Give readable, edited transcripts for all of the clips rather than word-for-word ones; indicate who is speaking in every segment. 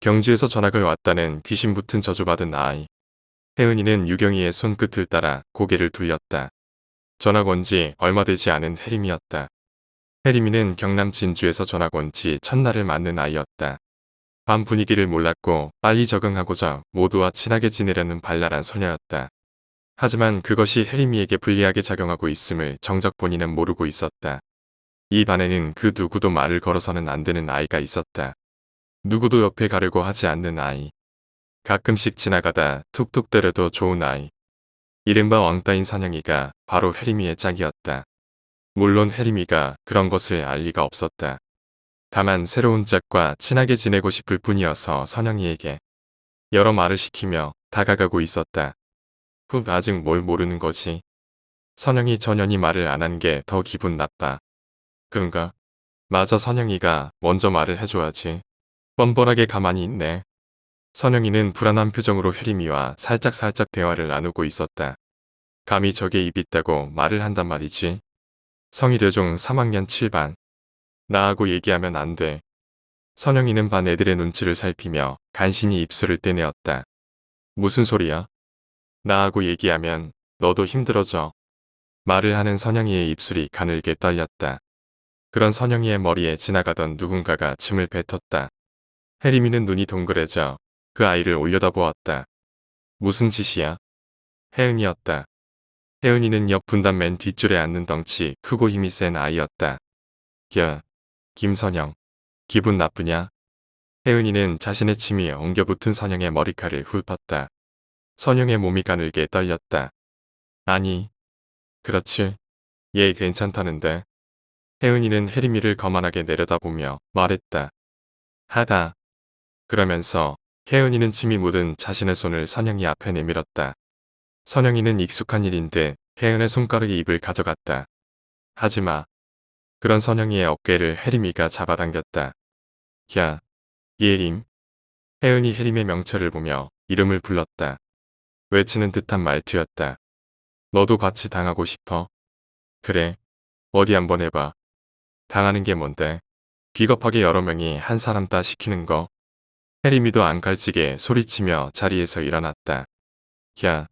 Speaker 1: 경주에서 전학을 왔다는 귀신 붙은 저주받은 아이. 혜은이는 유경이의 손끝을 따라 고개를 돌렸다. 전학 온 지 얼마 되지 않은 혜림이었다. 혜림이는 경남 진주에서 전학 온 지 첫날을 맞는 아이였다. 밤 분위기를 몰랐고 빨리 적응하고자 모두와 친하게 지내려는 발랄한 소녀였다. 하지만 그것이 혜림이에게 불리하게 작용하고 있음을 정작 본인은 모르고 있었다. 이 반에는 그 누구도 말을 걸어서는 안 되는 아이가 있었다. 누구도 옆에 가려고 하지 않는 아이. 가끔씩 지나가다 툭툭 때려도 좋은 아이. 이른바 왕따인 선영이가 바로 혜림이의 짝이었다. 물론 혜림이가 그런 것을 알 리가 없었다. 다만 새로운 짝과 친하게 지내고 싶을 뿐이어서 선영이에게 여러 말을 시키며 다가가고 있었다. 후 아직 뭘 모르는 거지. 선영이 전현이 말을 안 한 게 더 기분 나빠. 그런가? 맞아, 선영이가 먼저 말을 해줘야지. 뻔뻔하게 가만히 있네. 선영이는 불안한 표정으로 혜림이와 살짝살짝 대화를 나누고 있었다. 감히 저게 입 있다고 말을 한단 말이지. 성희대중 3학년 7반. 나하고 얘기하면 안 돼. 선영이는 반 애들의 눈치를 살피며 간신히 입술을 떼내었다. 무슨 소리야? 나하고 얘기하면 너도 힘들어져. 말을 하는 선영이의 입술이 가늘게 떨렸다. 그런 선영이의 머리에 지나가던 누군가가 침을 뱉었다. 혜림이는 눈이 동그래져 그 아이를 올려다보았다. 무슨 짓이야? 혜은이었다. 혜은이는 옆 분단 맨 뒷줄에 앉는 덩치 크고 힘이 센 아이였다. 야, 김선영. 기분 나쁘냐? 혜은이는 자신의 침이 엉겨붙은 선영의 머리칼을 훑었다. 선영의 몸이 가늘게 떨렸다. 아니, 그렇지. 얘 괜찮다는데. 혜은이는 혜림이를 거만하게 내려다보며 말했다. 하다. 그러면서 혜은이는 침이 묻은 자신의 손을 선영이 앞에 내밀었다. 선영이는 익숙한 일인 듯 혜은의 손가락에 입을 가져갔다. 하지마. 그런 선영이의 어깨를 혜림이가 잡아당겼다. 야, 예림. 혜은이 혜림의 명찰을 보며 이름을 불렀다. 외치는 듯한 말투였다. 너도 같이 당하고 싶어? 그래. 어디 한번 해봐. 당하는 게 뭔데? 비겁하게 여러 명이 한 사람 따 시키는 거. 혜림이도 앙칼지게 소리치며 자리에서 일어났다. 야,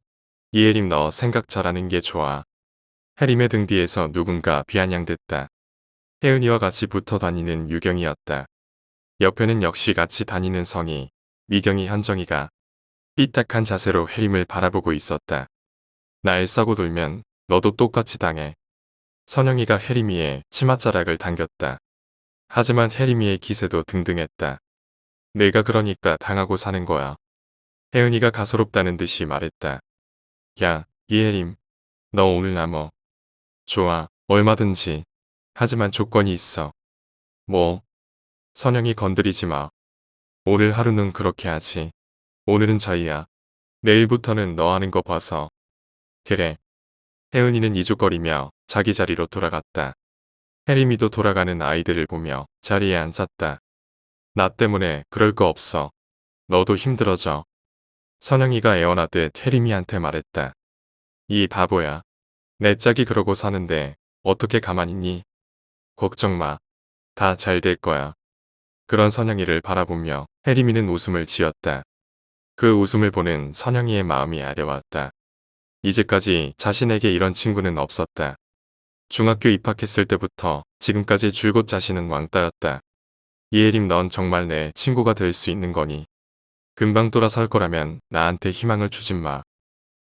Speaker 1: 이혜림 너 생각 잘하는 게 좋아. 혜림의 등 뒤에서 누군가 비아냥댔다. 혜은이와 같이 붙어 다니는 유경이었다. 옆에는 역시 같이 다니는 성희, 미경이, 현정이가 삐딱한 자세로 혜림을 바라보고 있었다. 날 싸고 돌면 너도 똑같이 당해. 선영이가 혜림이의 치맛자락을 당겼다. 하지만 혜림이의 기세도 등등했다. 내가 그러니까 당하고 사는 거야. 혜은이가 가소롭다는 듯이 말했다. 야, 이혜림. 너 오늘 나 뭐. 좋아, 얼마든지. 하지만 조건이 있어. 뭐? 선영이 건드리지 마. 오늘 하루는 그렇게 하지. 오늘은 자유야. 내일부터는 너 하는 거 봐서. 그래. 혜은이는 이죽거리며 자기 자리로 돌아갔다. 혜림이도 돌아가는 아이들을 보며 자리에 앉았다. 나 때문에 그럴 거 없어. 너도 힘들어져. 선영이가 애원하듯 혜림이한테 말했다. 이 바보야. 내 짝이 그러고 사는데 어떻게 가만히 있니? 걱정 마. 다 잘 될 거야. 그런 선영이를 바라보며 혜림이는 웃음을 지었다. 그 웃음을 보는 선영이의 마음이 아려왔다. 이제까지 자신에게 이런 친구는 없었다. 중학교 입학했을 때부터 지금까지 줄곧 자신은 왕따였다. 이혜림 넌 정말 내 친구가 될 수 있는 거니? 금방 돌아설 거라면 나한테 희망을 주진 마.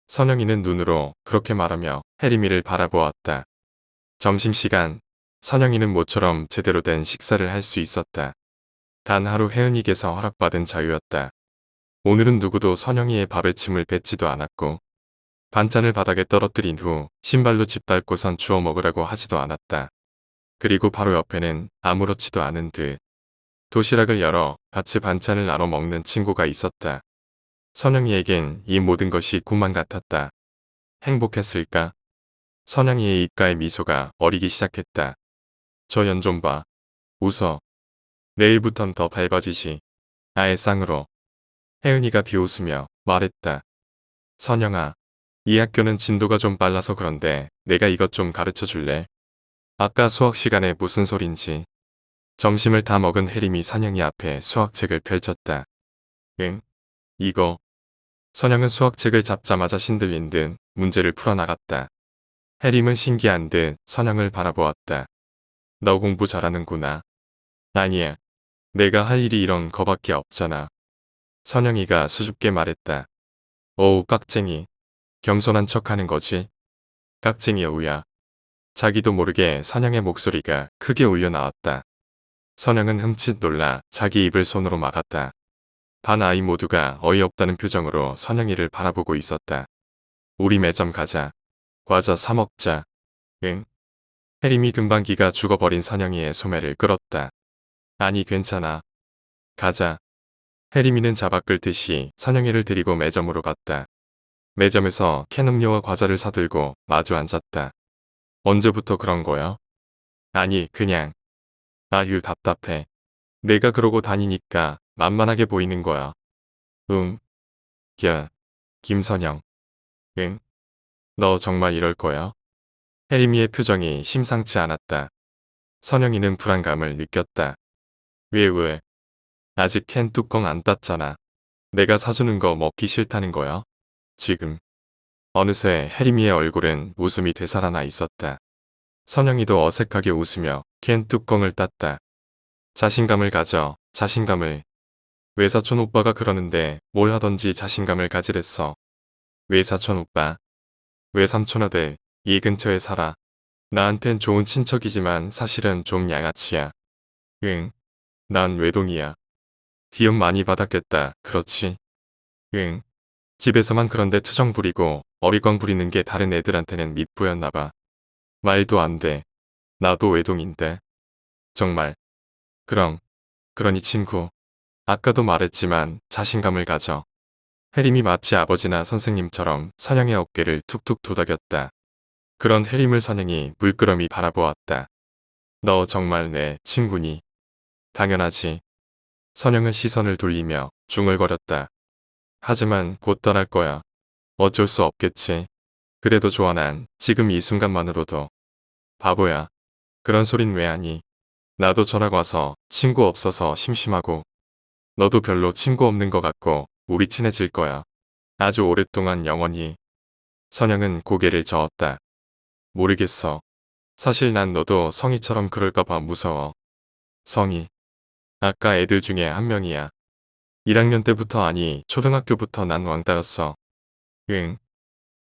Speaker 1: 선영이는 눈으로 그렇게 말하며 혜림이를 바라보았다. 점심시간, 선영이는 모처럼 제대로 된 식사를 할 수 있었다. 단 하루 혜은이께서 허락받은 자유였다. 오늘은 누구도 선영이의 밥에 침을 뱉지도 않았고 반찬을 바닥에 떨어뜨린 후 신발로 짓밟고선 주워 먹으라고 하지도 않았다. 그리고 바로 옆에는 아무렇지도 않은 듯 도시락을 열어 같이 반찬을 나눠 먹는 친구가 있었다. 선영이에겐 이 모든 것이 꿈만 같았다. 행복했을까? 선영이의 입가에 미소가 어리기 시작했다. 저 연 좀 봐. 웃어. 내일부턴 더 밝아지지. 아예 쌍으로. 혜은이가 비웃으며 말했다. 선영아, 이 학교는 진도가 좀 빨라서 그런데 내가 이것 좀 가르쳐 줄래? 아까 수학 시간에 무슨 소린지. 점심을 다 먹은 혜림이 선영이 앞에 수학책을 펼쳤다. 응? 이거. 선영은 수학책을 잡자마자 신들린 듯 문제를 풀어나갔다. 해림은 신기한 듯 선영을 바라보았다. 너 공부 잘하는구나. 아니야. 내가 할 일이 이런 거밖에 없잖아. 선영이가 수줍게 말했다. 어우 깍쟁이. 겸손한 척하는 거지. 깍쟁이 여우야. 자기도 모르게 선영의 목소리가 크게 울려 나왔다. 선영은 흠칫 놀라 자기 입을 손으로 막았다. 반 아이 모두가 어이없다는 표정으로 선영이를 바라보고 있었다. 우리 매점 가자. 과자 사 먹자. 응? 혜림이 금방기가 죽어버린 선영이의 소매를 끌었다. 아니 괜찮아. 가자. 혜림이는 잡아 끌듯이 선영이를 데리고 매점으로 갔다. 매점에서 캔 음료와 과자를 사들고 마주 앉았다. 언제부터 그런 거야? 아니 그냥. 아휴 답답해. 내가 그러고 다니니까 만만하게 보이는 거야. 응. 야. 김선영. 응? 너 정말 이럴 거야? 혜림이의 표정이 심상치 않았다. 선영이는 불안감을 느꼈다. 왜? 아직 캔 뚜껑 안 땄잖아. 내가 사주는 거 먹기 싫다는 거야? 지금. 어느새 혜림이의 얼굴엔 웃음이 되살아나 있었다. 선영이도 어색하게 웃으며 캔 뚜껑을 땄다. 자신감을 가져, 자신감을. 외사촌 오빠가 그러는데 뭘 하던지 자신감을 가지랬어. 외사촌 오빠. 외삼촌 아들, 이 근처에 살아. 나한텐 좋은 친척이지만 사실은 좀 양아치야. 응. 난 외동이야. 기억 많이 받았겠다. 그렇지? 응. 집에서만 그런데 투정 부리고 어리광 부리는 게 다른 애들한테는 밉보였나 봐. 말도 안 돼. 나도 외동인데. 정말. 그럼. 그러니 친구. 아까도 말했지만 자신감을 가져. 혜림이 마치 아버지나 선생님처럼 선영의 어깨를 툭툭 도닥였다. 그런 혜림을 선영이 물끄러미 바라보았다. 너 정말 내 친구니? 당연하지. 선영은 시선을 돌리며 중얼거렸다. 하지만 곧 떠날 거야. 어쩔 수 없겠지. 그래도 좋아 난 지금 이 순간만으로도. 바보야. 그런 소린 왜 하니? 나도 전학 와서 친구 없어서 심심하고 너도 별로 친구 없는 것 같고 우리 친해질 거야. 아주 오랫동안 영원히. 선영은 고개를 저었다. 모르겠어. 사실 난 너도 성희처럼 그럴까봐 무서워. 성희. 아까 애들 중에 한 명이야. 1학년 때부터 아니 초등학교부터 난 왕따였어. 응.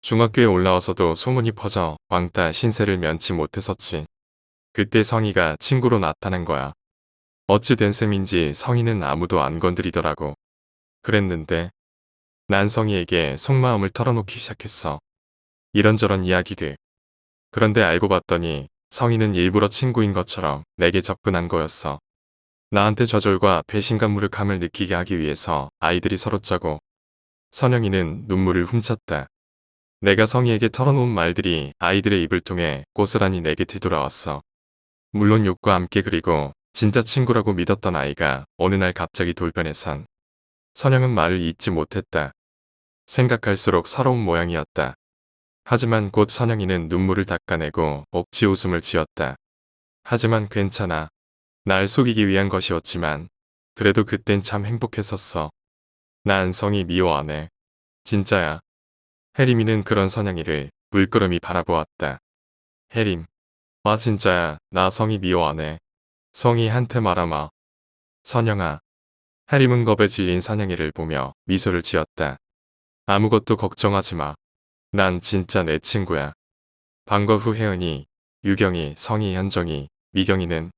Speaker 1: 중학교에 올라와서도 소문이 퍼져 왕따 신세를 면치 못했었지. 그때 성희가 친구로 나타난 거야. 어찌 된 셈인지 성희는 아무도 안 건드리더라고. 그랬는데 난 성희에게 속마음을 털어놓기 시작했어. 이런저런 이야기들. 그런데 알고 봤더니 성희는 일부러 친구인 것처럼 내게 접근한 거였어. 나한테 좌절과 배신감 무력함을 느끼게 하기 위해서 아이들이 서로 짜고 선영이는 눈물을 훔쳤다. 내가 성희에게 털어놓은 말들이 아이들의 입을 통해 고스란히 내게 뒤돌아왔어. 물론 욕과 함께 그리고 진짜 친구라고 믿었던 아이가 어느 날 갑자기 돌변해선 선영은 말을 잇지 못했다. 생각할수록 서러운 모양이었다. 하지만 곧 선영이는 눈물을 닦아내고 억지 웃음을 지었다. 하지만 괜찮아. 날 속이기 위한 것이었지만 그래도 그땐 참 행복했었어. 난 성희 미워 안 해. 진짜야. 혜림이는 그런 선영이를 물끄러미 바라보았다. 혜림. 아 진짜야. 나 성희 미워 안 해. 성희한테 말아마. 선영아. 혜림은 겁에 질린 선영이를 보며 미소를 지었다. 아무것도 걱정하지 마. 난 진짜 내 친구야. 방과 후 혜은이, 유경이, 성희, 현정이, 미경이는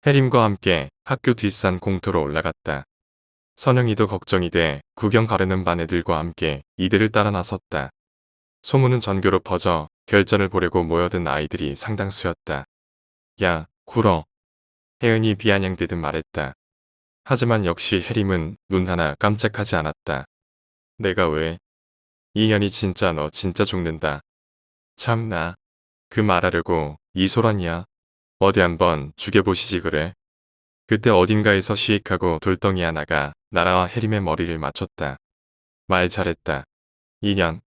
Speaker 1: 혜림과 함께 학교 뒷산 공터로 올라갔다. 선영이도 걱정이 돼 구경 가려는 반 애들과 함께 이들을 따라 나섰다. 소문은 전교로 퍼져 결전을 보려고 모여든 아이들이 상당수였다. 야, 굴어. 혜은이 비아냥대듯 말했다. 하지만 역시 혜림은 눈 하나 깜짝하지 않았다. 내가 왜? 이년이 진짜 너 진짜 죽는다. 참나. 그 말하려고 이소란이야. 어디 한번 죽여보시지 그래. 그때 어딘가에서 시익하고 돌덩이 하나가 나라와 혜림의 머리를 맞췄다. 말 잘했다. 이년.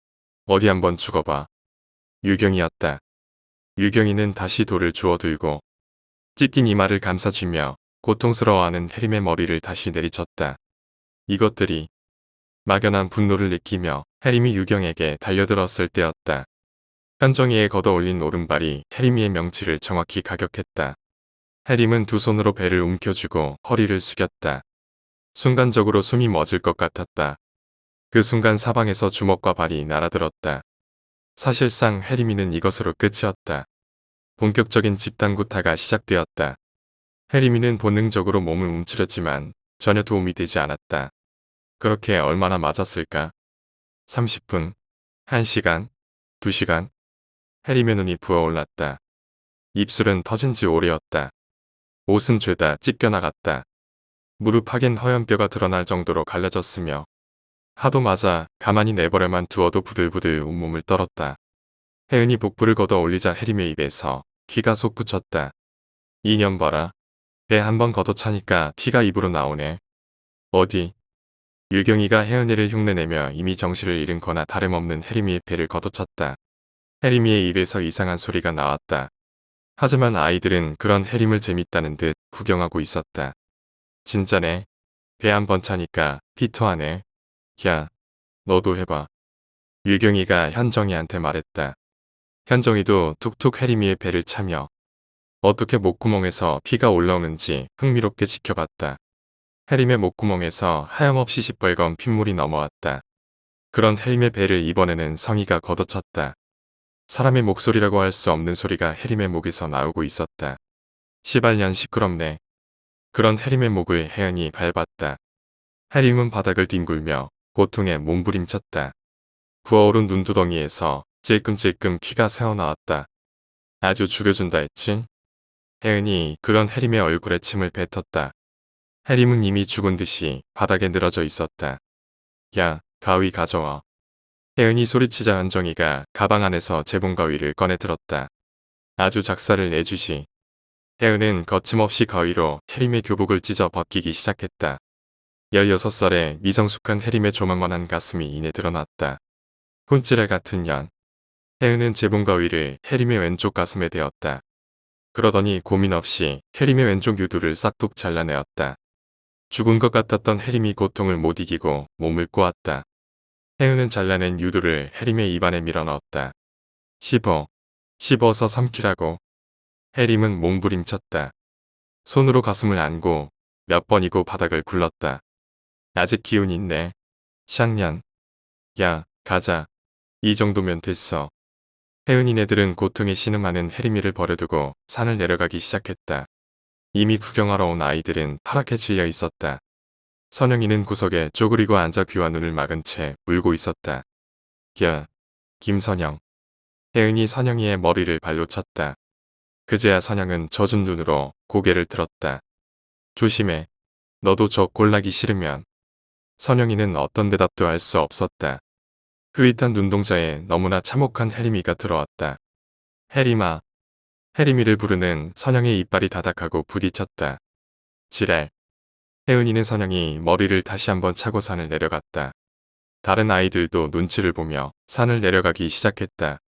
Speaker 1: 어디 한번 죽어봐. 유경이었다. 유경이는 다시 돌을 주워들고 찢긴 이마를 감싸쥐며 고통스러워하는 혜림의 머리를 다시 내리쳤다. 이것들이 막연한 분노를 느끼며 혜림이 유경에게 달려들었을 때였다. 현정이의 걷어올린 오른발이 혜림이의 명치를 정확히 가격했다. 혜림은 두 손으로 배를 움켜쥐고 허리를 숙였다. 순간적으로 숨이 멎을 것 같았다. 그 순간 사방에서 주먹과 발이 날아들었다. 사실상 혜림이는 이것으로 끝이었다. 본격적인 집단 구타가 시작되었다. 혜림이는 본능적으로 몸을 움츠렸지만 전혀 도움이 되지 않았다. 그렇게 얼마나 맞았을까? 30분, 1시간, 2시간. 혜림의 눈이 부어올랐다. 입술은 터진 지 오래였다. 옷은 죄다 찢겨나갔다. 무릎 하겐 허연뼈가 드러날 정도로 갈라졌으며 하도 맞아 가만히 내버려만 두어도 부들부들 온몸을 떨었다. 혜은이 복부를 걷어 올리자 혜림의 입에서 피가 솟구쳤다. 이년 봐라. 배 한 번 걷어차니까 피가 입으로 나오네. 어디? 유경이가 혜은이를 흉내내며 이미 정신을 잃은 거나 다름없는 혜림이의 배를 걷어찼다. 혜림이의 입에서 이상한 소리가 나왔다. 하지만 아이들은 그런 혜림을 재밌다는 듯 구경하고 있었다. 진짜네. 배 한 번 차니까 피 토하네. 야, 너도 해봐. 유경이가 현정이한테 말했다. 현정이도 툭툭 혜림이의 배를 차며 어떻게 목구멍에서 피가 올라오는지 흥미롭게 지켜봤다. 혜림의 목구멍에서 하염없이 시뻘건 핏물이 넘어왔다. 그런 혜림의 배를 이번에는 성희가 걷어찼다. 사람의 목소리라고 할 수 없는 소리가 혜림의 목에서 나오고 있었다. 시발년 시끄럽네. 그런 혜림의 목을 혜연이 밟았다. 혜림은 바닥을 뒹굴며 고통에 몸부림쳤다. 부어오른 눈두덩이에서 찔끔찔끔 피가 새어나왔다. 아주 죽여준다 했지? 혜은이 그런 혜림의 얼굴에 침을 뱉었다. 혜림은 이미 죽은 듯이 바닥에 늘어져 있었다. 야, 가위 가져와. 혜은이 소리치자 현정이가 가방 안에서 재봉 가위를 꺼내 들었다. 아주 작사를 내주시. 혜은은 거침없이 가위로 혜림의 교복을 찢어 벗기기 시작했다. 16살의 미성숙한 혜림의 조망만한 가슴이 이내 드러났다. 혼찌레 같은 년. 혜은은 재봉 가위를 혜림의 왼쪽 가슴에 대었다. 그러더니 고민 없이 혜림의 왼쪽 유두를 싹둑 잘라내었다. 죽은 것 같았던 혜림이 고통을 못 이기고 몸을 꼬았다. 혜은은 잘라낸 유두를 혜림의 입안에 밀어넣었다. 씹어서 삼키라고. 혜림은 몸부림쳤다. 손으로 가슴을 안고 몇 번이고 바닥을 굴렀다. 아직 기운 있네. 샹년. 야, 가자. 이 정도면 됐어. 혜은이네들은 고통에 신음하는 혜림이를 버려두고 산을 내려가기 시작했다. 이미 구경하러 온 아이들은 파랗게 질려 있었다. 선영이는 구석에 쪼그리고 앉아 귀와 눈을 막은 채 울고 있었다. 야, 김선영. 혜은이 선영이의 머리를 발로 쳤다. 그제야 선영은 젖은 눈으로 고개를 들었다. 조심해. 너도 저 꼴나기 싫으면. 선영이는 어떤 대답도 할 수 없었다. 흐릿한 눈동자에 너무나 참혹한 혜림이가 들어왔다. 혜림아. 혜림이를 부르는 선영의 이빨이 다닥하고 부딪혔다. 지랄. 혜은이는 선영이 머리를 다시 한번 차고 산을 내려갔다. 다른 아이들도 눈치를 보며 산을 내려가기 시작했다.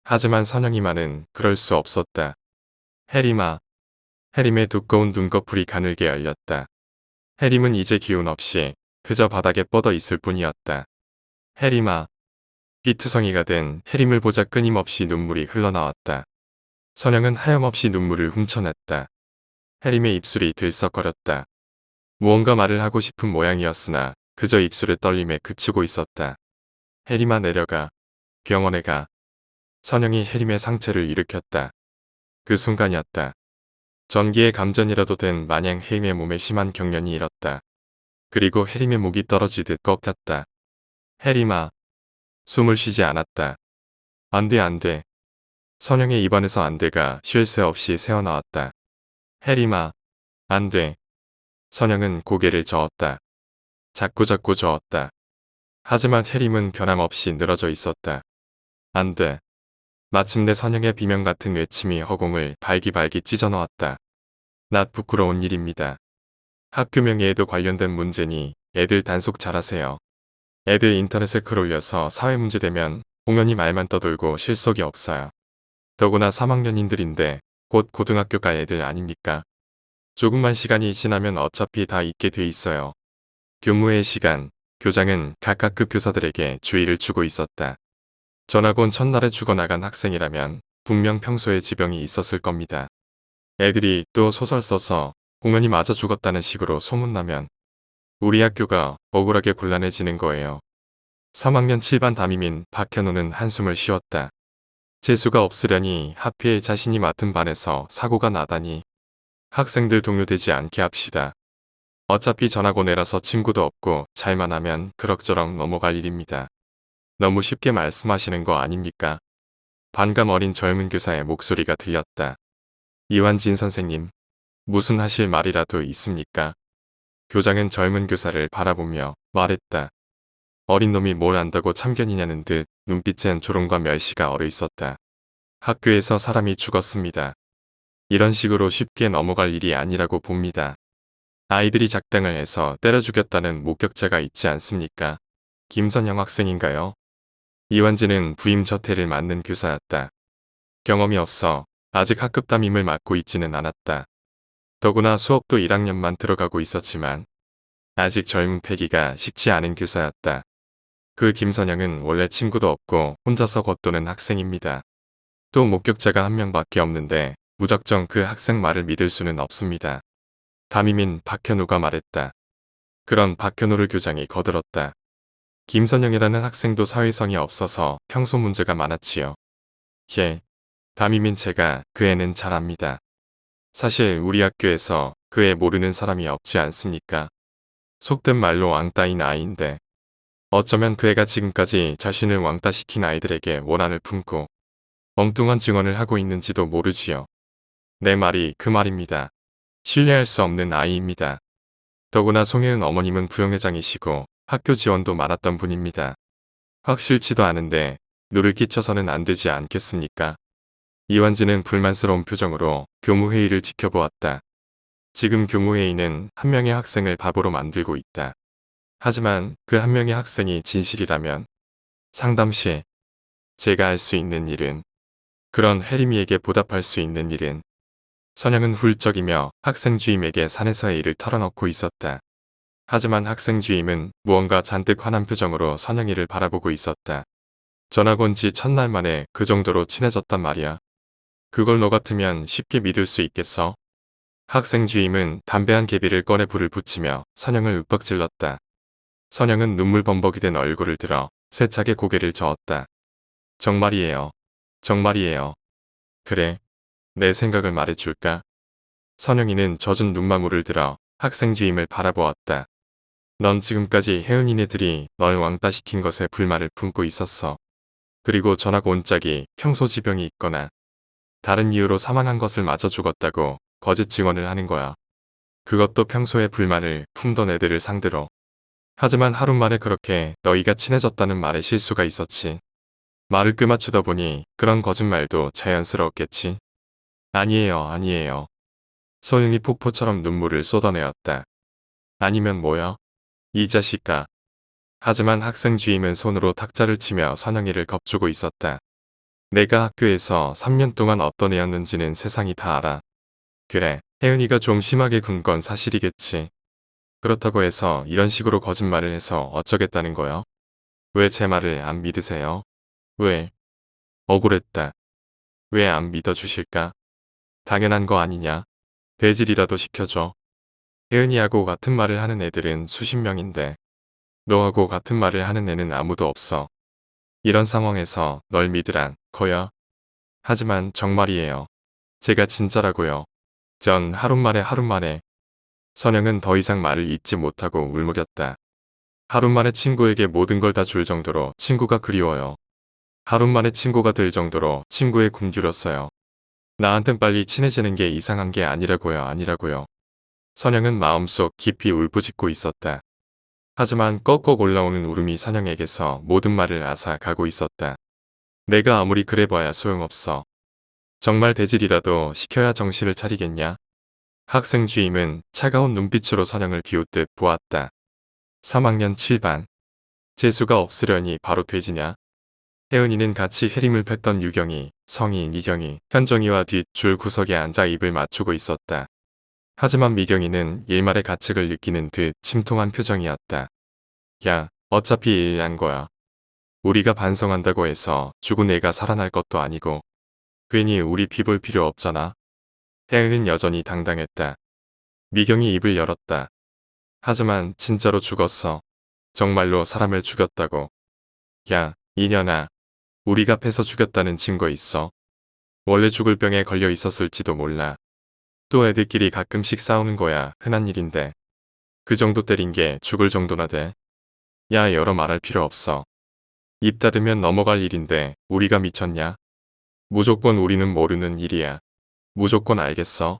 Speaker 1: 하지만 선영이만은 그럴 수 없었다. 혜림아. 혜림의 두꺼운 눈꺼풀이 가늘게 열렸다. 혜림은 이제 기운 없이 그저 바닥에 뻗어 있을 뿐이었다. 혜림아. 피투성이가 된 혜림을 보자 끊임없이 눈물이 흘러나왔다. 선영은 하염없이 눈물을 훔쳐냈다. 혜림의 입술이 들썩거렸다. 무언가 말을 하고 싶은 모양이었으나 그저 입술의 떨림에 그치고 있었다. 혜림아 내려가. 병원에 가. 선영이 혜림의 상체를 일으켰다. 그 순간이었다. 전기의 감전이라도 된 마냥 혜림의 몸에 심한 경련이 일었다. 그리고 혜림의 목이 떨어지듯 꺾였다. 혜림아. 숨을 쉬지 않았다. 안 돼, 안 돼. 선영의 입안에서 안 돼가 쉴 새 없이 새어나왔다. 혜림아. 안 돼. 선영은 고개를 저었다. 자꾸자꾸 저었다. 하지만 혜림은 변함없이 늘어져 있었다. 안 돼. 마침내 선영의 비명 같은 외침이 허공을 발기발기 찢어놓았다. 나 부끄러운 일입니다. 학교 명예에도 관련된 문제니 애들 단속 잘하세요. 애들 인터넷에 글 올려서 사회 문제 되면 공연히 말만 떠돌고 실속이 없어요. 더구나 3학년인들인데 곧 고등학교 갈 애들 아닙니까? 조금만 시간이 지나면 어차피 다 잊게 돼 있어요. 교무회 시간, 교장은 각각 급 교사들에게 주의를 주고 있었다. 전학 온 첫날에 죽어나간 학생이라면 분명 평소에 지병이 있었을 겁니다. 애들이 또 소설 써서 공연히 맞아 죽었다는 식으로 소문나면 우리 학교가 억울하게 곤란해지는 거예요. 3학년 7반 담임인 박현우는 한숨을 쉬었다. 재수가 없으려니 하필 자신이 맡은 반에서 사고가 나다니. 학생들 동요되지 않게 합시다. 어차피 전학 온 애라서 친구도 없고 잘만 하면 그럭저럭 넘어갈 일입니다. 너무 쉽게 말씀하시는 거 아닙니까? 반감 어린 젊은 교사의 목소리가 들렸다. 이완진 선생님, 무슨 하실 말이라도 있습니까? 교장은 젊은 교사를 바라보며 말했다. 어린 놈이 뭘 안다고 참견이냐는 듯 눈빛엔 조롱과 멸시가 어려 있었다. 학교에서 사람이 죽었습니다. 이런 식으로 쉽게 넘어갈 일이 아니라고 봅니다. 아이들이 작당을 해서 때려 죽였다는 목격자가 있지 않습니까? 김선영 학생인가요? 이완진은 부임 첫 해를 맡는 교사였다. 경험이 없어 아직 학급 담임을 맡고 있지는 않았다. 더구나 수업도 1학년만 들어가고 있었지만 아직 젊은 패기가 식지 않은 교사였다. 그 김선영은 원래 친구도 없고 혼자서 겉도는 학생입니다. 또 목격자가 한 명밖에 없는데 무작정 그 학생 말을 믿을 수는 없습니다. 담임인 박현우가 말했다. 그런 박현우를 교장이 거들었다. 김선영이라는 학생도 사회성이 없어서 평소 문제가 많았지요. 담임인 제가 그 애는 잘 압니다. 사실 우리 학교에서 그 애 모르는 사람이 없지 않습니까? 속된 말로 왕따인 아이인데 어쩌면 그 애가 지금까지 자신을 왕따시킨 아이들에게 원한을 품고 엉뚱한 증언을 하고 있는지도 모르지요. 내 말이 그 말입니다. 신뢰할 수 없는 아이입니다. 더구나 송혜은 어머님은 부영회장이시고 학교 지원도 많았던 분입니다. 확실치도 않은데 누를 끼쳐서는 안 되지 않겠습니까? 이완진은 불만스러운 표정으로 교무회의를 지켜보았다. 지금 교무회의는 한 명의 학생을 바보로 만들고 있다. 하지만 그 한 명의 학생이 진실이라면 상담 시 제가 할 수 있는 일은 그런 혜림이에게 보답할 수 있는 일은 선영은 훌쩍이며 학생 주임에게 산에서의 일을 털어놓고 있었다. 하지만 학생 주임은 무언가 잔뜩 화난 표정으로 선영이를 바라보고 있었다. 전학 온 지 첫날 만에 그 정도로 친해졌단 말이야. 그걸 너 같으면 쉽게 믿을 수 있겠어? 학생 주임은 담배 한 개비를 꺼내 불을 붙이며 선영을 윽박질렀다. 선영은 눈물 범벅이 된 얼굴을 들어 세차게 고개를 저었다. 정말이에요. 정말이에요. 그래. 내 생각을 말해줄까? 선영이는 젖은 눈망울을 들어 학생 주임을 바라보았다. 넌 지금까지 혜은이네들이 널 왕따시킨 것에 불만을 품고 있었어. 그리고 전학 온 짝이 평소 지병이 있거나 다른 이유로 사망한 것을 마저 죽었다고 거짓 증언을 하는 거야. 그것도 평소에 불만을 품던 애들을 상대로. 하지만 하루 만에 그렇게 너희가 친해졌다는 말에 실수가 있었지. 말을 끄맞추다 보니 그런 거짓말도 자연스러웠겠지. 아니에요, 아니에요. 소영이 폭포처럼 눈물을 쏟아내었다. 아니면 뭐야? 이 자식아. 하지만 학생 주임은 손으로 탁자를 치며 선영이를 겁주고 있었다. 내가 학교에서 3년 동안 어떤 애였는지는 세상이 다 알아. 그래, 혜은이가 좀 심하게 군 건 사실이겠지. 그렇다고 해서 이런 식으로 거짓말을 해서 어쩌겠다는 거요? 왜 제 말을 안 믿으세요? 왜? 억울했다. 왜 안 믿어주실까? 당연한 거 아니냐? 배질이라도 시켜줘. 혜은이하고 같은 말을 하는 애들은 수십 명인데 너하고 같은 말을 하는 애는 아무도 없어. 이런 상황에서 널 믿으란 거야. 하지만 정말이에요. 제가 진짜라고요. 전 하루 만에 선영은 더 이상 말을 잇지 못하고 울먹였다. 하루 만에 친구에게 모든 걸 다 줄 정도로 친구가 그리워요. 하루 만에 친구가 될 정도로 친구에 굶주렸어요. 나한텐 빨리 친해지는 게 이상한 게 아니라고요. 선영은 마음속 깊이 울부짖고 있었다. 하지만 꺽꺽 올라오는 울음이 선영에게서 모든 말을 앗아가고 있었다. 내가 아무리 그래봐야 소용없어. 정말 대질이라도 시켜야 정신을 차리겠냐? 학생 주임은 차가운 눈빛으로 선영을 비웃듯 보았다. 3학년 7반. 재수가 없으려니 바로 돼지냐? 혜은이는 같이 해림을 팼던 유경이, 성희, 이경이, 현정이와 뒷줄 구석에 앉아 입을 맞추고 있었다. 하지만 미경이는 일말의 가책을 느끼는 듯 침통한 표정이었다. 야, 어차피 일 난 거야. 우리가 반성한다고 해서 죽은 애가 살아날 것도 아니고 괜히 우리 비볼 필요 없잖아. 혜은은 여전히 당당했다. 미경이 입을 열었다. 하지만 진짜로 죽었어. 정말로 사람을 죽였다고. 야, 이년아. 우리가 패서 죽였다는 증거 있어. 원래 죽을 병에 걸려 있었을지도 몰라. 또 애들끼리 가끔씩 싸우는 거야 흔한 일인데. 그 정도 때린 게 죽을 정도나 돼. 야, 여러 말할 필요 없어. 입 닫으면 넘어갈 일인데 우리가 미쳤냐? 무조건 우리는 모르는 일이야. 무조건 알겠어.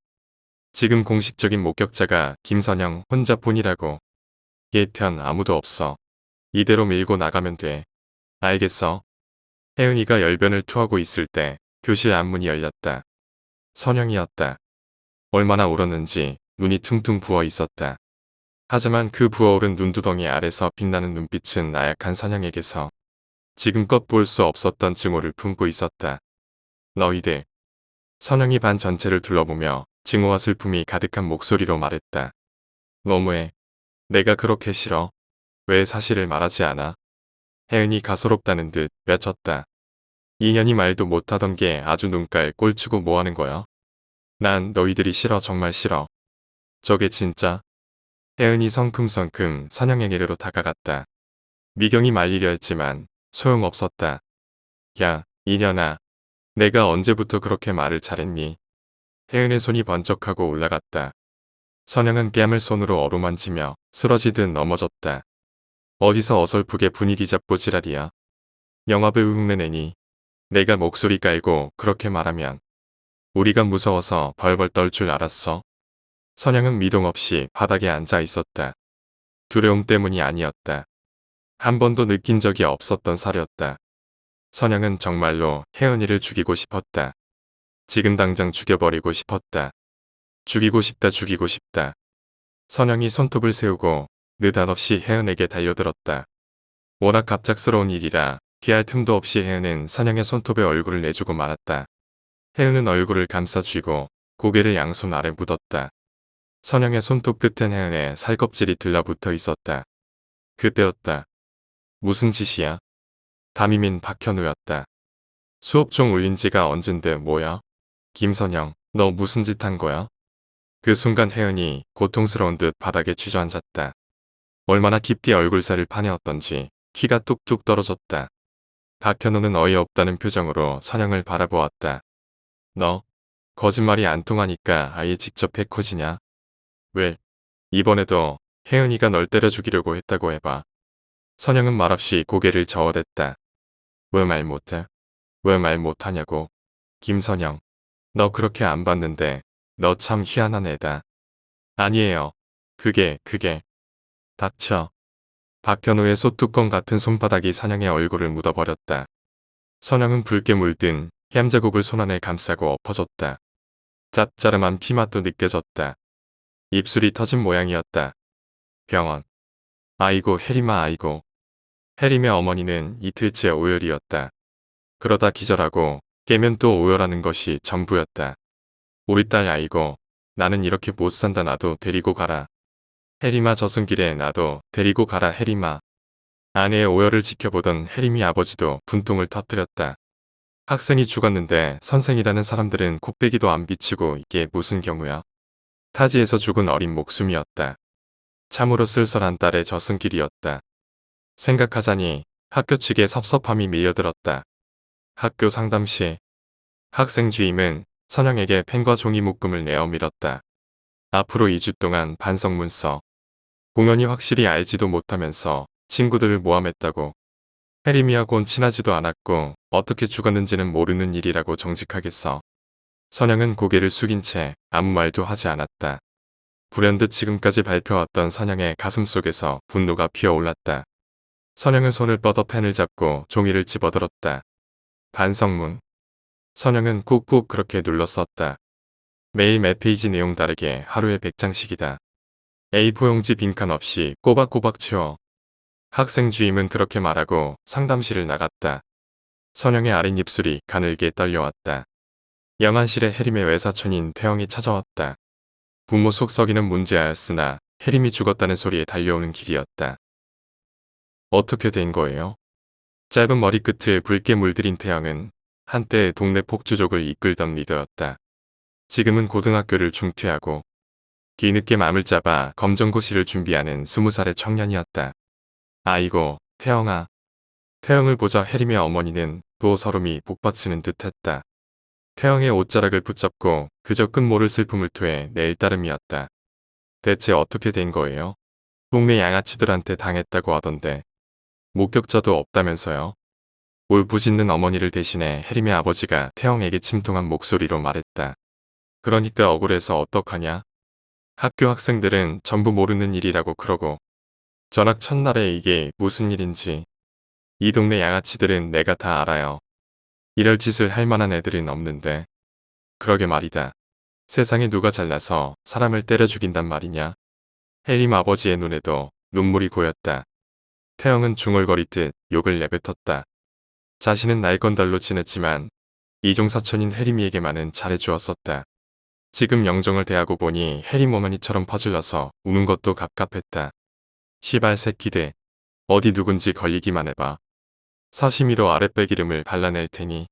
Speaker 1: 지금 공식적인 목격자가 김선영 혼자뿐이라고. 얘 편 아무도 없어. 이대로 밀고 나가면 돼. 알겠어. 혜은이가 열변을 토하고 있을 때 교실 앞문이 열렸다. 선영이었다. 얼마나 울었는지 눈이 퉁퉁 부어 있었다. 하지만 그 부어오른 눈두덩이 아래서 빛나는 눈빛은 나약한 선영에게서 지금껏 볼 수 없었던 증오를 품고 있었다. 너희들. 선영이 반 전체를 둘러보며 증오와 슬픔이 가득한 목소리로 말했다. 너무해. 내가 그렇게 싫어. 왜 사실을 말하지 않아? 혜은이 가소롭다는 듯 외쳤다. 인연이 말도 못하던 게 아주 눈깔 꼴치고 뭐하는 거야? 난 너희들이 싫어 정말 싫어. 저게 진짜? 혜은이 성큼성큼 선영에게로 다가갔다. 미경이 말리려 했지만 소용없었다. 야, 이년아. 내가 언제부터 그렇게 말을 잘했니? 혜은의 손이 번쩍하고 올라갔다. 선영은 뺨을 손으로 어루만지며 쓰러지듯 넘어졌다. 어디서 어설프게 분위기 잡고 지랄이야. 영화배우 흉내내니. 내가 목소리 깔고 그렇게 말하면 우리가 무서워서 벌벌 떨 줄 알았어. 선영은 미동 없이 바닥에 앉아 있었다. 두려움 때문이 아니었다. 한 번도 느낀 적이 없었던 살이었다. 선영은 정말로 혜은이를 죽이고 싶었다. 지금 당장 죽여버리고 싶었다. 죽이고 싶다 죽이고 싶다. 선영이 손톱을 세우고 느닷없이 혜은에게 달려들었다. 워낙 갑작스러운 일이라 피할 틈도 없이 혜은은 선영의 손톱에 얼굴을 내주고 말았다. 혜은은 얼굴을 감싸쥐고 고개를 양손 아래 묻었다. 선영의 손톱 끝엔 혜은의 살껍질이 들러붙어 있었다. 그때였다. 무슨 짓이야? 담임인 박현우였다. 수업 중 울린 지가 언젠데 뭐야? 김선영, 너 무슨 짓 한 거야? 그 순간 혜은이 고통스러운 듯 바닥에 주저앉았다. 얼마나 깊게 얼굴살을 파내었던지 키가 뚝뚝 떨어졌다. 박현우는 어이없다는 표정으로 선영을 바라보았다. 너, 거짓말이 안 통하니까 아예 직접 해코지냐? 왜? 이번에도 혜은이가 널 때려 죽이려고 했다고 해봐. 선영은 말없이 고개를 저어댔다. 왜 말 못해? 왜 말 못하냐고. 김선영, 너 그렇게 안 봤는데 너 참 희한한 애다. 아니에요. 그게. 닥쳐. 박현우의 소뚜껑 같은 손바닥이 선영의 얼굴을 묻어버렸다. 선영은 붉게 물든 햄자국을 손안에 감싸고 엎어졌다. 짭짜름한 피맛도 느껴졌다. 입술이 터진 모양이었다. 병원. 아이고 혜림아 아이고. 혜림의 어머니는 이틀째 오열이었다. 그러다 기절하고 깨면 또 오열하는 것이 전부였다. 우리 딸 아이고. 나는 이렇게 못 산다 나도 데리고 가라. 혜림아 저승길에 나도 데리고 가라 혜림아. 아내의 오열을 지켜보던 혜림이 아버지도 분통을 터뜨렸다. 학생이 죽었는데 선생이라는 사람들은 코빼기도 안 비치고 이게 무슨 경우야. 타지에서 죽은 어린 목숨이었다. 참으로 쓸쓸한 딸의 저승길이었다. 생각하자니 학교 측에 섭섭함이 밀려들었다. 학교 상담실. 학생 주임은 선영에게 펜과 종이 묶음을 내어 밀었다. 앞으로 2주 동안 반성문 써. 공연이 확실히 알지도 못하면서 친구들을 모함했다고. 혜림이하고는 친하지도 않았고 어떻게 죽었는지는 모르는 일이라고 정직하게 써. 선영은 고개를 숙인 채 아무 말도 하지 않았다. 불현듯 지금까지 밟혀왔던 선영의 가슴 속에서 분노가 피어올랐다. 선영은 손을 뻗어 펜을 잡고 종이를 집어들었다. 반성문. 선영은 꾹꾹 그렇게 눌러 썼다. 매일 몇 페이지 내용 다르게 하루에 100장씩이다. A4 용지 빈칸 없이 꼬박꼬박 채워. 학생 주임은 그렇게 말하고 상담실을 나갔다. 선영의 아랫입술이 가늘게 떨려왔다. 영안실에 혜림의 외사촌인 태영이 찾아왔다. 부모 속 썩이는 문제아였으나 혜림이 죽었다는 소리에 달려오는 길이었다. 어떻게 된 거예요? 짧은 머리끝을 붉게 물들인 태영은 한때 동네 폭주족을 이끌던 리더였다. 지금은 고등학교를 중퇴하고 뒤늦게 맘을 잡아 검정고시를 준비하는 20살의 청년이었다. 아이고, 태영아. 태영을 보자 혜림의 어머니는 또 서름이 복받치는 듯했다. 태영의 옷자락을 붙잡고 그저 끝모를 슬픔을 토해 내일 따름이었다. 대체 어떻게 된 거예요? 동네 양아치들한테 당했다고 하던데 목격자도 없다면서요? 울부짖는 어머니를 대신해 혜림의 아버지가 태영에게 침통한 목소리로 말했다. 그러니까 억울해서 어떡하냐? 학교 학생들은 전부 모르는 일이라고 그러고 전학 첫날에 이게 무슨 일인지 이 동네 양아치들은 내가 다 알아요. 이럴 짓을 할 만한 애들은 없는데. 그러게 말이다. 세상에 누가 잘나서 사람을 때려 죽인단 말이냐. 혜림 아버지의 눈에도 눈물이 고였다. 태영은 중얼거리듯 욕을 내뱉었다. 자신은 날건달로 지냈지만 이종사촌인 혜림이에게만은 잘해주었었다. 지금 영정을 대하고 보니 혜림 어머니처럼 퍼질러서 우는 것도 갑갑했다. 시발 새끼들. 어디 누군지 걸리기만 해봐. 사시미로 아랫배기름을 발라낼 테니.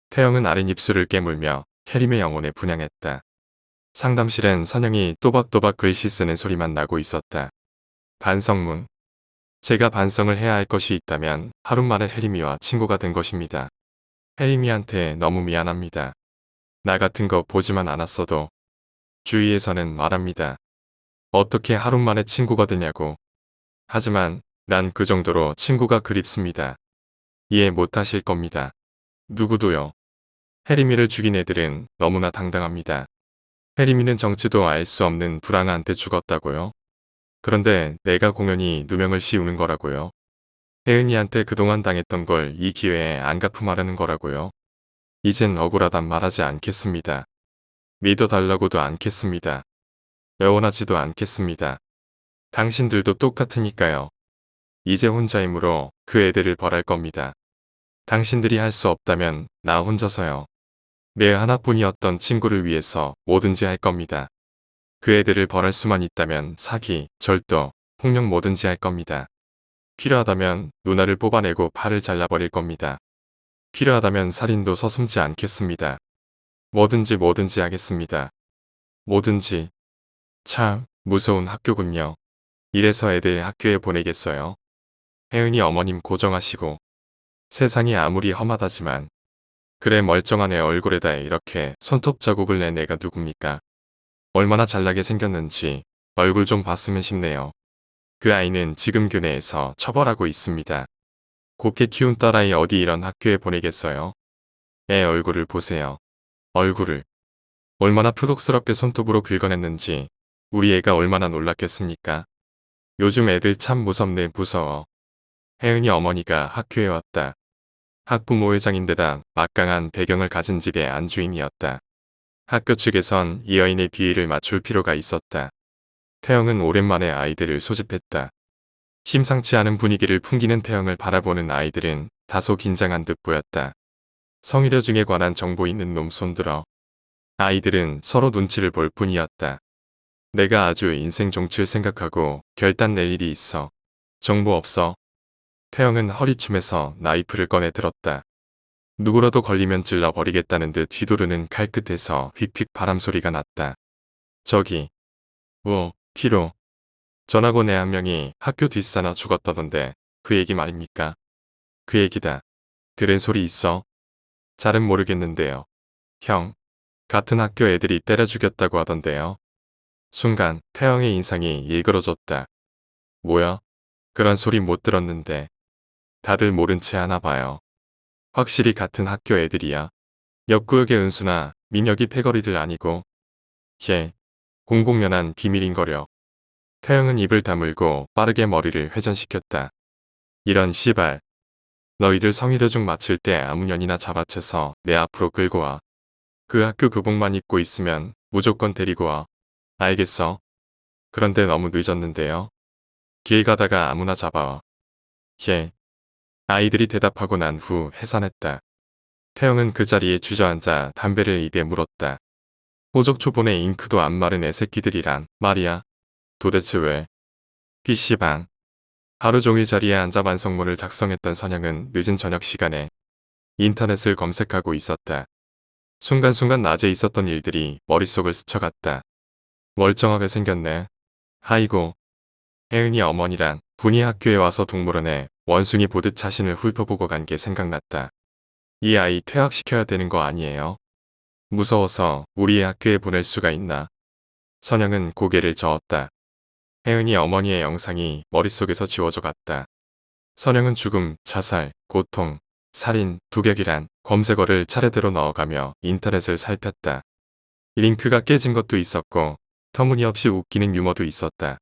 Speaker 1: 태영은 아랫입술을 깨물며 혜림의 영혼에 분향했다. 상담실엔 선영이 또박또박 글씨 쓰는 소리만 나고 있었다. 반성문. 제가 반성을 해야 할 것이 있다면 하루 만에 혜림이와 친구가 된 것입니다. 혜림이한테 너무 미안합니다. 나 같은 거 보지만 않았어도 주위에서는 말합니다. 어떻게 하루 만에 친구가 되냐고. 하지만 난 그 정도로 친구가 그립습니다. 이해 못하실 겁니다. 누구도요. 혜림이를 죽인 애들은 너무나 당당합니다. 혜림이는 정치도 알 수 없는 불황한테 죽었다고요? 그런데 내가 공연히 누명을 씌우는 거라고요? 혜은이한테 그동안 당했던 걸 이 기회에 안 갚음하려는 거라고요? 이젠 억울하단 말하지 않겠습니다. 믿어달라고도 않겠습니다. 애원하지도 않겠습니다. 당신들도 똑같으니까요. 이제 혼자이므로 그 애들을 벌할 겁니다. 당신들이 할 수 없다면 나 혼자서요. 내 하나뿐이었던 친구를 위해서 뭐든지 할 겁니다. 그 애들을 벌할 수만 있다면 사기, 절도, 폭력 뭐든지 할 겁니다. 필요하다면 누나를 뽑아내고 팔을 잘라버릴 겁니다. 필요하다면 살인도 서슴지 않겠습니다. 뭐든지 하겠습니다. 뭐든지. 참 무서운 학교군요. 이래서 애들 학교에 보내겠어요. 혜은이 어머님 고정하시고. 세상이 아무리 험하다지만 그래 멀쩡한 애 얼굴에다 이렇게 손톱 자국을 낸 애가 누굽니까? 얼마나 잘나게 생겼는지 얼굴 좀 봤으면 싶네요. 그 아이는 지금 교내에서 처벌하고 있습니다. 곱게 키운 딸아이 어디 이런 학교에 보내겠어요? 애 얼굴을 보세요. 얼굴을. 얼마나 표독스럽게 손톱으로 긁어냈는지 우리 애가 얼마나 놀랐겠습니까? 요즘 애들 참 무섭네 무서워. 혜은이 어머니가 학교에 왔다. 학부모회장인데다 막강한 배경을 가진 집의 안주인이었다. 학교 측에선 이 여인의 비위를 맞출 필요가 있었다. 태영은 오랜만에 아이들을 소집했다. 심상치 않은 분위기를 풍기는 태영을 바라보는 아이들은 다소 긴장한 듯 보였다. 성희려중에 관한 정보 있는 놈 손들어. 아이들은 서로 눈치를 볼 뿐이었다. 내가 아주 인생 종칠 생각하고 결단 낼 일이 있어. 정보 없어. 태영은 허리춤에서 나이프를 꺼내 들었다. 누구라도 걸리면 찔러버리겠다는 듯 휘두르는 칼끝에서 휙휙 바람소리가 났다. 저기. 뒤로. 전학 온 애 한 명이 학교 뒷사나 죽었다던데 그 얘기 말입니까? 그 얘기다. 들은 소리 있어? 잘은 모르겠는데요. 형. 같은 학교 애들이 때려 죽였다고 하던데요. 순간 태영의 인상이 일그러졌다. 뭐야? 그런 소리 못 들었는데. 다들 모른 채 하나 봐요. 확실히 같은 학교 애들이야. 옆구역의 은수나 민혁이 패거리들 아니고. 공공연한 비밀인거려. 태영은 입을 다물고 빠르게 머리를 회전시켰다. 이런 씨발. 너희들 성희려중 마칠 때 아무 년이나 잡아채서 내 앞으로 끌고 와. 그 학교 교복만 입고 있으면 무조건 데리고 와. 알겠어? 그런데 너무 늦었는데요. 길 가다가 아무나 잡아와. 아이들이 대답하고 난 후 해산했다. 태영은 그 자리에 주저앉아 담배를 입에 물었다. 호적 초본에 잉크도 안 마른 애새끼들이란 말이야. 도대체 왜? PC방. 하루 종일 자리에 앉아 반성문을 작성했던 선영은 늦은 저녁 시간에 인터넷을 검색하고 있었다. 순간순간 낮에 있었던 일들이 머릿속을 스쳐갔다. 멀쩡하게 생겼네. 아이고. 혜은이 어머니랑 분이 학교에 와서 동물원에 원숭이 보듯 자신을 훑어보고 간 게 생각났다. 이 아이 퇴학시켜야 되는 거 아니에요? 무서워서 우리의 학교에 보낼 수가 있나? 선영은 고개를 저었다. 혜은이 어머니의 영상이 머릿속에서 지워져 갔다. 선영은 죽음, 자살, 고통, 살인, 두격이란 검색어를 차례대로 넣어가며 인터넷을 살폈다. 링크가 깨진 것도 있었고 터무니없이 웃기는 유머도 있었다.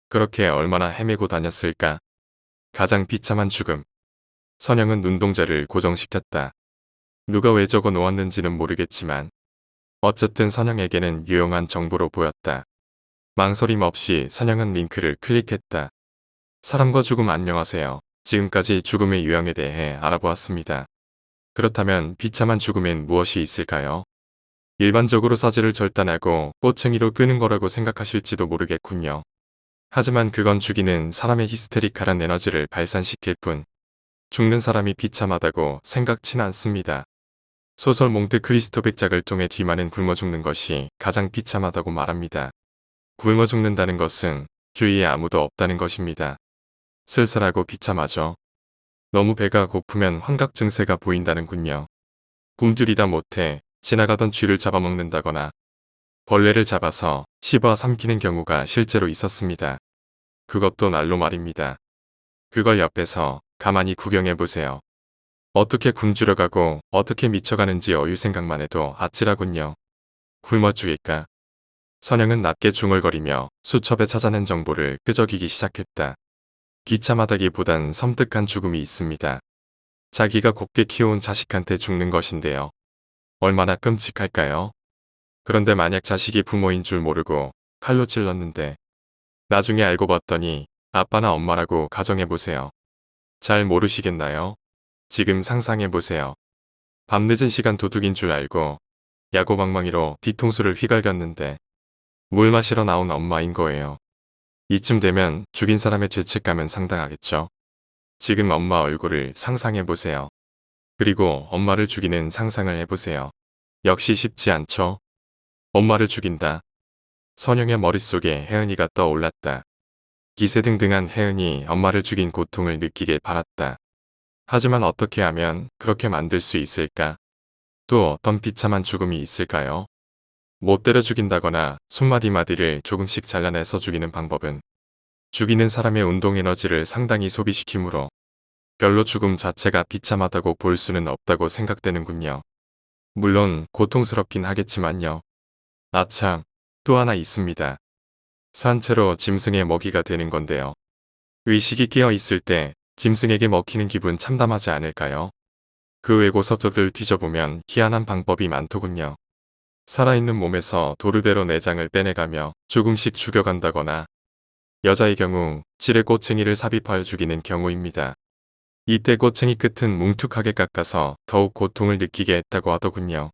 Speaker 1: 그렇게 얼마나 헤매고 다녔을까? 가장 비참한 죽음. 선영은 눈동자를 고정시켰다. 누가 왜 적어 놓았는지는 모르겠지만 어쨌든 선영에게는 유용한 정보로 보였다. 망설임 없이 선영은 링크를 클릭했다. 사람과 죽음 안녕하세요. 지금까지 죽음의 유형에 대해 알아보았습니다. 그렇다면 비참한 죽음엔 무엇이 있을까요? 일반적으로 사지를 절단하고 꼬챙이로 끄는 거라고 생각하실지도 모르겠군요. 하지만 그건 죽이는 사람의 히스테리칼한 에너지를 발산시킬 뿐 죽는 사람이 비참하다고 생각치는 않습니다. 소설 몽테크리스토 백작을 통해 뒤마는 굶어 죽는 것이 가장 비참하다고 말합니다. 굶어 죽는다는 것은 주위에 아무도 없다는 것입니다. 쓸쓸하고 비참하죠. 너무 배가 고프면 환각 증세가 보인다는군요. 굶주리다 못해 지나가던 쥐를 잡아먹는다거나 벌레를 잡아서 씹어 삼키는 경우가 실제로 있었습니다. 그것도 날로 말입니다. 그걸 옆에서 가만히 구경해보세요. 어떻게 굶주려가고 어떻게 미쳐가는지 어유 생각만 해도 아찔하군요. 굶어 죽일까? 선영은 낮게 중얼거리며 수첩에 찾아낸 정보를 끄적이기 시작했다. 비참하다기보단 섬뜩한 죽음이 있습니다. 자기가 곱게 키워온 자식한테 죽는 것인데요. 얼마나 끔찍할까요? 그런데 만약 자식이 부모인 줄 모르고 칼로 찔렀는데 나중에 알고 봤더니 아빠나 엄마라고 가정해보세요. 잘 모르시겠나요? 지금 상상해보세요. 밤늦은 시간 도둑인 줄 알고 야구방망이로 뒤통수를 휘갈겼는데 물 마시러 나온 엄마인 거예요. 이쯤 되면 죽인 사람의 죄책감은 상당하겠죠. 지금 엄마 얼굴을 상상해보세요. 그리고 엄마를 죽이는 상상을 해보세요. 역시 쉽지 않죠? 엄마를 죽인다. 선영의 머릿속에 혜은이가 떠올랐다. 기세등등한 혜은이 엄마를 죽인 고통을 느끼길 바랐다. 하지만 어떻게 하면 그렇게 만들 수 있을까? 또 어떤 비참한 죽음이 있을까요? 못 때려 죽인다거나 손마디마디를 조금씩 잘라내서 죽이는 방법은 죽이는 사람의 운동 에너지를 상당히 소비시키므로 별로 죽음 자체가 비참하다고 볼 수는 없다고 생각되는군요. 물론 고통스럽긴 하겠지만요. 아참, 또 하나 있습니다. 산채로 짐승의 먹이가 되는 건데요. 의식이 깨어 있을 때 짐승에게 먹히는 기분 참담하지 않을까요? 그 외고 서적을 뒤져보면 희한한 방법이 많더군요. 살아있는 몸에서 도르대로 내장을 빼내가며 조금씩 죽여간다거나 여자의 경우 칠의 꼬챙이를 삽입하여 죽이는 경우입니다. 이때 꼬챙이 끝은 뭉툭하게 깎아서 더욱 고통을 느끼게 했다고 하더군요.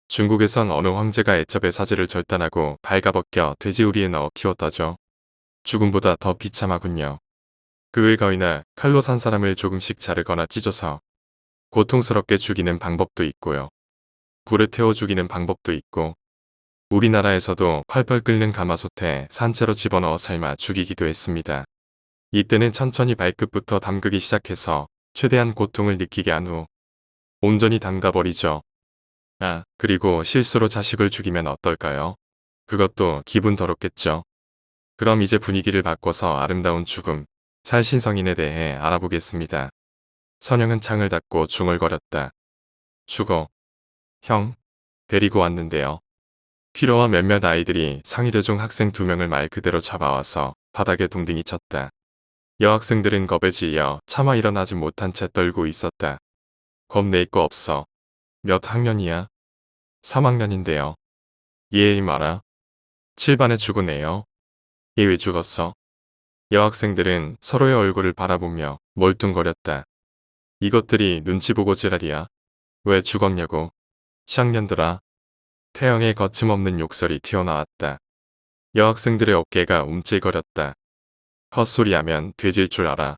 Speaker 1: 중국에선 어느 황제가 애첩의 사지를 절단하고 발가벗겨 돼지우리에 넣어 키웠다죠. 죽음보다 더 비참하군요. 그 외가위나 칼로 산 사람을 조금씩 자르거나 찢어서 고통스럽게 죽이는 방법도 있고요. 불에 태워 죽이는 방법도 있고 우리나라에서도 펄펄 끓는 가마솥에 산채로 집어넣어 삶아 죽이기도 했습니다. 이때는 천천히 발끝부터 담그기 시작해서 최대한 고통을 느끼게 한 후 온전히 담가버리죠. 아, 그리고 실수로 자식을 죽이면 어떨까요? 그것도 기분 더럽겠죠. 그럼 이제 분위기를 바꿔서 아름다운 죽음, 살신성인에 대해 알아보겠습니다. 선영은 창을 닫고 중얼거렸다. 죽어. 형, 데리고 왔는데요. 피로와 몇몇 아이들이 상위대중 학생 2명을 말 그대로 잡아와서 바닥에 동댕이 쳤다. 여학생들은 겁에 질려 차마 일어나지 못한 채 떨고 있었다. 겁낼 거 없어. 몇 학년이야? 3학년인데요. 얘 말아. 7반에 죽은 애요. 얘 왜 죽었어? 여학생들은 서로의 얼굴을 바라보며 멀뚱거렸다. 이것들이 눈치 보고 지랄이야. 왜 죽었냐고. 시학년들아. 태영의 거침없는 욕설이 튀어나왔다. 여학생들의 어깨가 움찔거렸다. 헛소리하면 돼질 줄 알아.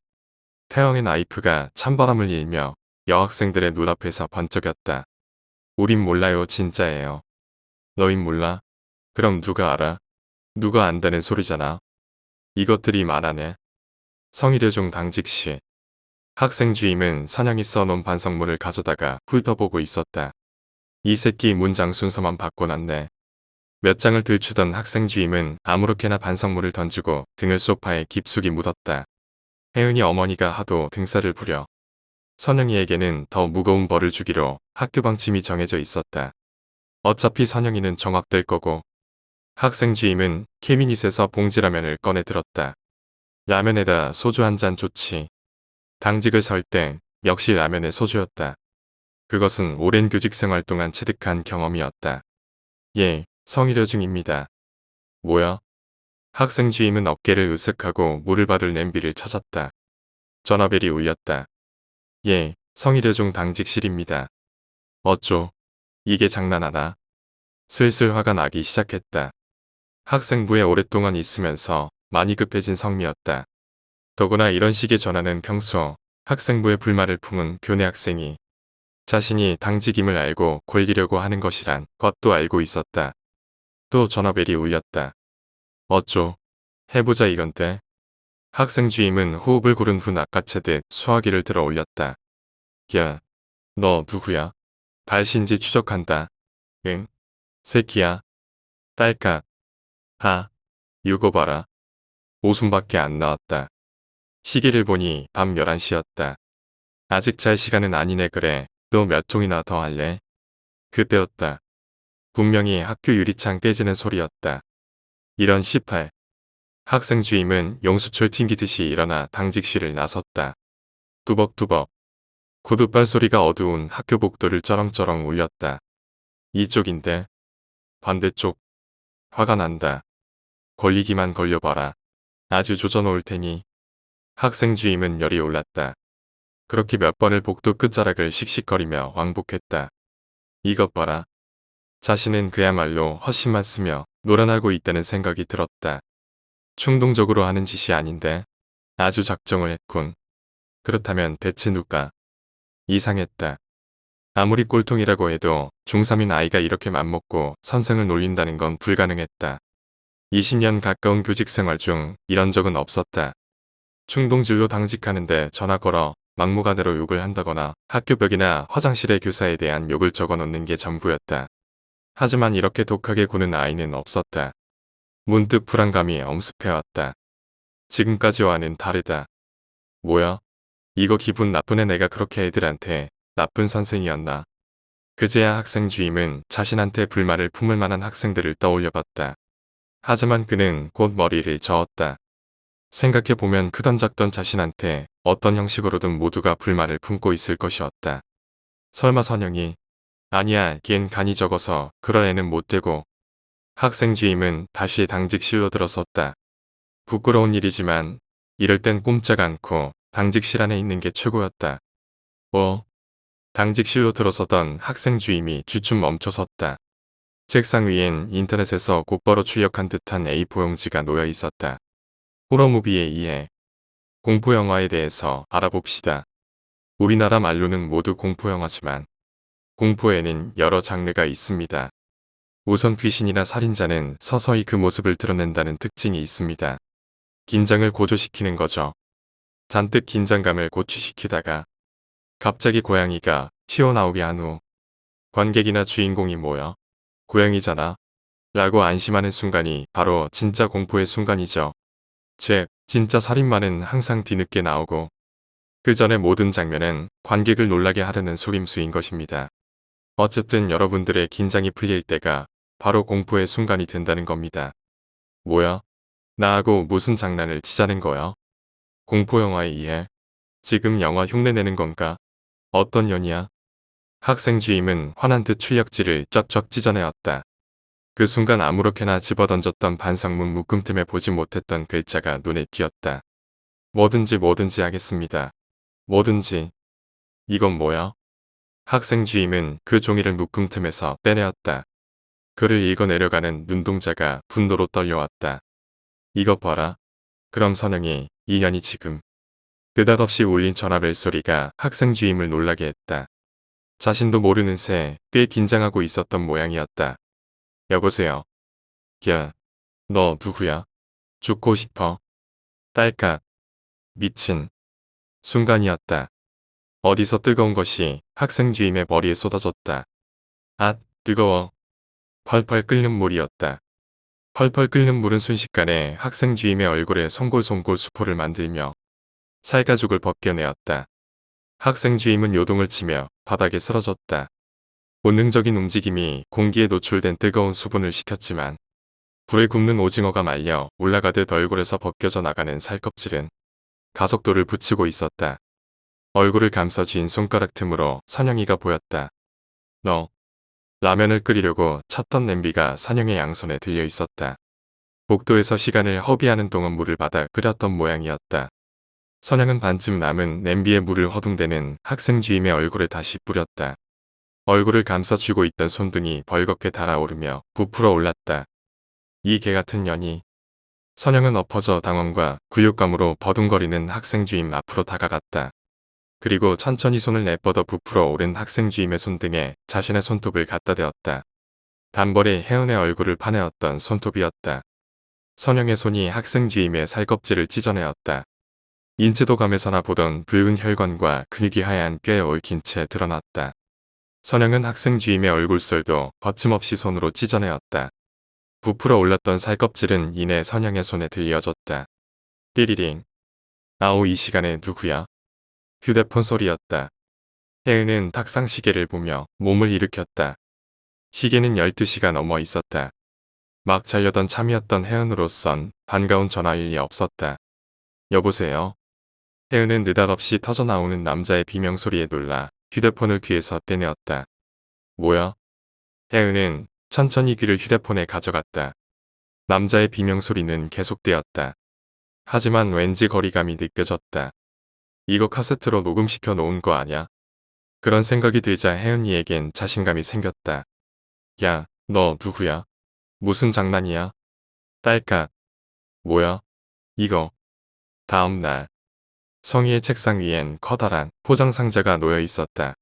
Speaker 1: 태영의 나이프가 찬바람을 일며 여학생들의 눈앞에서 번쩍였다. 우린 몰라요, 진짜예요. 너흰 몰라? 그럼 누가 알아? 누가 안다는 소리잖아. 이것들이 말하네. 성희대중 당직시. 학생 주임은 선영이 써놓은 반성문을 가져다가 훑어보고 있었다. 이 새끼 문장 순서만 바꿔놨네. 몇 장을 들추던 학생 주임은 아무렇게나 반성문을 던지고 등을 소파에 깊숙이 묻었다. 혜은이 어머니가 하도 등살을 부려 선영이에게는 더 무거운 벌을 주기로 학교 방침이 정해져 있었다. 어차피 선영이는 정학될 거고. 학생 주임은 캐비닛에서 봉지라면을 꺼내 들었다. 라면에다 소주 한 잔 좋지. 당직을 설 때 역시 라면에 소주였다. 그것은 오랜 교직 생활 동안 체득한 경험이었다. 예, 성희려 중입니다. 뭐야? 학생 주임은 어깨를 으쓱하고 물을 받을 냄비를 찾았다. 전화벨이 울렸다. 예, 성희려 중 당직실입니다. 어쩌? 이게 장난하나? 슬슬 화가 나기 시작했다. 학생부에 오랫동안 있으면서 많이 급해진 성미였다. 더구나 이런 식의 전화는 평소 학생부에 불만을 품은 교내 학생이 자신이 당직임을 알고 걸리려고 하는 것이란 것도 알고 있었다. 또 전화벨이 울렸다. 어쩌? 해보자 이건데. 학생 주임은 호흡을 고른 후 낚아채듯 수화기를 들어 올렸다. 야, 너 누구야? 발신지 추적한다. 응? 새끼야. 딸깍. 하. 이거 봐라. 웃음밖에 안 나왔다. 시계를 보니 밤 11시였다. 아직 잘 시간은 아니네 그래. 또 몇 통이나 더 할래? 그때였다. 분명히 학교 유리창 깨지는 소리였다. 이런 18. 학생 주임은 용수철 튕기듯이 일어나 당직실을 나섰다. 뚜벅뚜벅. 구두발 소리가 어두운 학교 복도를 쩌렁쩌렁 울렸다. 이쪽인데. 반대쪽. 화가 난다. 걸리기만 걸려봐라. 아주 조져놓을 테니. 학생 주임은 열이 올랐다. 그렇게 몇 번을 복도 끝자락을 씩씩거리며 왕복했다. 이것 봐라. 자신은 그야말로 헛심만 쓰며 놀아나고 있다는 생각이 들었다. 충동적으로 하는 짓이 아닌데. 아주 작정을 했군. 그렇다면 대체 누가? 이상했다. 아무리 꼴통이라고 해도 중3인 아이가 이렇게 맘먹고 선생을 놀린다는 건 불가능했다. 20년 가까운 교직 생활 중 이런 적은 없었다. 충동질로 당직하는데 전화 걸어 막무가내로 욕을 한다거나 학교 벽이나 화장실에 교사에 대한 욕을 적어놓는 게 전부였다. 하지만 이렇게 독하게 구는 아이는 없었다. 문득 불안감이 엄습해왔다. 지금까지와는 다르다. 뭐야? 이거 기분 나쁜 애 내가 그렇게 애들한테 나쁜 선생이었나? 그제야 학생 주임은 자신한테 불만을 품을 만한 학생들을 떠올려봤다. 하지만 그는 곧 머리를 저었다. 생각해보면 크던 작던 자신한테 어떤 형식으로든 모두가 불만을 품고 있을 것이었다. 설마 선영이? 아니야, 걘 간이 적어서 그럴 애는 못 되고. 학생 주임은 다시 당직실로 들어섰다. 부끄러운 일이지만 이럴 땐 꼼짝 않고 당직실 안에 있는 게 최고였다. 당직실로 들어서던 학생 주임이 주춤 멈춰섰다. 책상 위엔 인터넷에서 곧바로 출력한 듯한 A4 용지가 놓여 있었다. 호러무비에 의해 공포영화에 대해서 알아봅시다. 우리나라 말로는 모두 공포영화지만 공포에는 여러 장르가 있습니다. 우선 귀신이나 살인자는 서서히 그 모습을 드러낸다는 특징이 있습니다. 긴장을 고조시키는 거죠. 잔뜩 긴장감을 고취시키다가 갑자기 고양이가 튀어나오게 한 후 관객이나 주인공이 모여 고양이잖아 라고 안심하는 순간이 바로 진짜 공포의 순간이죠. 즉, 진짜 살인마는 항상 뒤늦게 나오고 그 전에 모든 장면은 관객을 놀라게 하려는 속임수인 것입니다. 어쨌든 여러분들의 긴장이 풀릴 때가 바로 공포의 순간이 된다는 겁니다. 뭐야? 나하고 무슨 장난을 치자는 거야? 공포영화에 의해? 지금 영화 흉내내는 건가? 어떤 년이야? 학생 주임은 화난 듯 출력지를 쩍쩍 찢어내었다. 그 순간 아무렇게나 집어던졌던 반성문 묶음 틈에 보지 못했던 글자가 눈에 띄었다. 뭐든지 하겠습니다. 뭐든지. 이건 뭐야? 학생 주임은 그 종이를 묶음 틈에서 떼내었다. 글을 읽어내려가는 눈동자가 분노로 떨려왔다. 이것 봐라. 그럼 선영이 2년이 지금. 느닷없이 울린 전화벨 소리가 학생 주임을 놀라게 했다. 자신도 모르는 새 꽤 긴장하고 있었던 모양이었다. 여보세요. 야, 너 누구야? 죽고 싶어? 딸깍. 미친. 순간이었다. 어디서 뜨거운 것이 학생 주임의 머리에 쏟아졌다. 앗, 뜨거워. 펄펄 끓는 물이었다. 펄펄 끓는 물은 순식간에 학생 주임의 얼굴에 송골송골 수포를 만들며 살가죽을 벗겨내었다. 학생 주임은 요동을 치며 바닥에 쓰러졌다. 본능적인 움직임이 공기에 노출된 뜨거운 수분을 식혔지만 불에 굽는 오징어가 말려 올라가듯 얼굴에서 벗겨져 나가는 살껍질은 가속도를 붙이고 있었다. 얼굴을 감싸 쥔 손가락 틈으로 선영이가 보였다. 너, 라면을 끓이려고 찾던 냄비가 선영의 양손에 들려 있었다. 복도에서 시간을 허비하는 동안 물을 받아 끓였던 모양이었다. 선영은 반쯤 남은 냄비에 물을 허둥대는 학생 주임의 얼굴에 다시 뿌렸다. 얼굴을 감싸쥐고 있던 손등이 벌겋게 달아오르며 부풀어 올랐다. 이 개같은 년이. 선영은 엎어져 당황과 굴욕감으로 버둥거리는 학생 주임 앞으로 다가갔다. 그리고 천천히 손을 내뻗어 부풀어 오른 학생 주임의 손등에 자신의 손톱을 갖다 대었다. 단벌에 혜은의 얼굴을 파내었던 손톱이었다. 선영의 손이 학생 주임의 살껍질을 찢어내었다. 인체도감에서나 보던 붉은 혈관과 근육이 하얀 뼈에 얽힌 채 드러났다. 선영은 학생 주임의 얼굴살도 거침없이 손으로 찢어내었다. 부풀어 올랐던 살껍질은 이내 선영의 손에 들려졌다. 띠리링. 아오, 이 시간에 누구야? 휴대폰 소리였다. 혜은은 탁상 시계를 보며 몸을 일으켰다. 시계는 12시가 넘어 있었다. 막 자려던 참이었던 혜은으로선 반가운 전화일이 없었다. 여보세요? 혜은은 느닷없이 터져나오는 남자의 비명소리에 놀라 휴대폰을 귀에서 떼내었다. 뭐야? 혜은은 천천히 귀를 휴대폰에 가져갔다. 남자의 비명소리는 계속되었다. 하지만 왠지 거리감이 느껴졌다. 이거 카세트로 녹음시켜 놓은 거 아냐? 그런 생각이 들자 혜은이에겐 자신감이 생겼다. 야, 너 누구야? 무슨 장난이야? 딸깍. 뭐야? 이거. 다음 날. 성희의 책상 위엔 커다란 포장 상자가 놓여 있었다.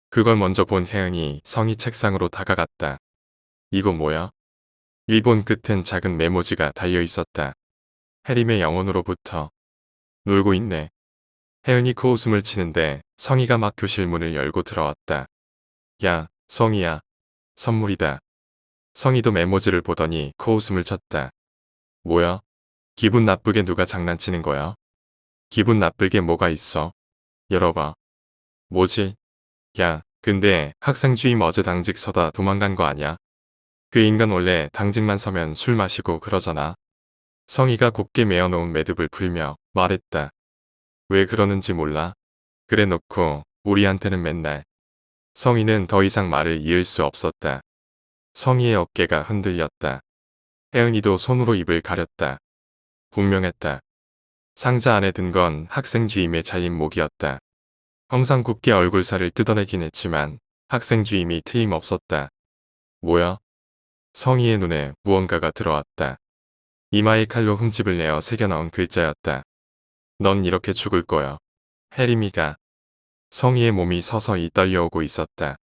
Speaker 1: 그걸 먼저 본 혜은이 성희 책상으로 다가갔다. 이거 뭐야? 일본 끝엔 작은 메모지가 달려 있었다. 해림의 영혼으로부터. 놀고 있네. 혜은이 코웃음을 치는데 성희가 막 교실 문을 열고 들어왔다. 야, 성희야. 선물이다. 성희도 메모지를 보더니 코웃음을 쳤다. 뭐야? 기분 나쁘게 누가 장난치는 거야? 기분 나쁠게 뭐가 있어? 열어봐. 뭐지? 야, 근데 학생 주임 어제 당직 서다 도망간 거 아냐? 그 인간 원래 당직만 서면 술 마시고 그러잖아. 성희가 곱게 메어놓은 매듭을 풀며 말했다. 왜 그러는지 몰라? 그래 놓고 우리한테는 맨날. 성희는 더 이상 말을 이을 수 없었다. 성희의 어깨가 흔들렸다. 혜은이도 손으로 입을 가렸다. 분명했다. 상자 안에 든 건 학생 주임의 잘린 목이었다. 형상 굽게 얼굴살을 뜯어내긴 했지만 학생 주임이 틀림없었다. 뭐야? 성희의 눈에 무언가가 들어왔다. 이마에 칼로 흠집을 내어 새겨넣은 글자였다. 넌 이렇게 죽을 거야. 혜림이가. 성희의 몸이 서서히 떨려오고 있었다.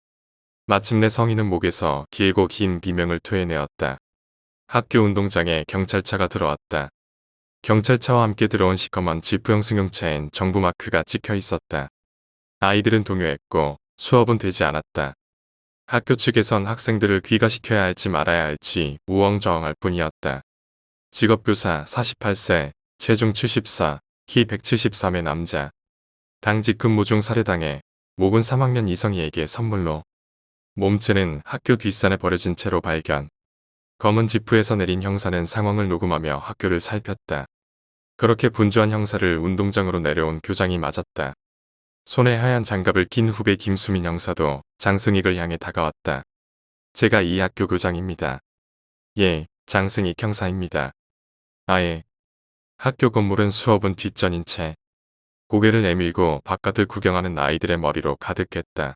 Speaker 1: 마침내 성희는 목에서 길고 긴 비명을 토해내었다. 학교 운동장에 경찰차가 들어왔다. 경찰차와 함께 들어온 시커먼 지프형 승용차엔 정부 마크가 찍혀 있었다. 아이들은 동요했고 수업은 되지 않았다. 학교 측에선 학생들을 귀가시켜야 할지 말아야 할지 우엉좌엉할 뿐이었다. 직업교사 48세, 체중 74, 키 173의 남자. 당직 근무 중 살해당해 목은 3학년 이성이에게 선물로. 몸체는 학교 뒷산에 버려진 채로 발견. 검은 지프에서 내린 형사는 상황을 녹음하며 학교를 살폈다. 그렇게 분주한 형사를 운동장으로 내려온 교장이 맞았다. 손에 하얀 장갑을 낀 후배 김수민 형사도 장승익을 향해 다가왔다. 제가 이 학교 교장입니다. 예, 장승익 형사입니다. 아예. 학교 건물은 수업은 뒷전인 채 고개를 내밀고 바깥을 구경하는 아이들의 머리로 가득했다.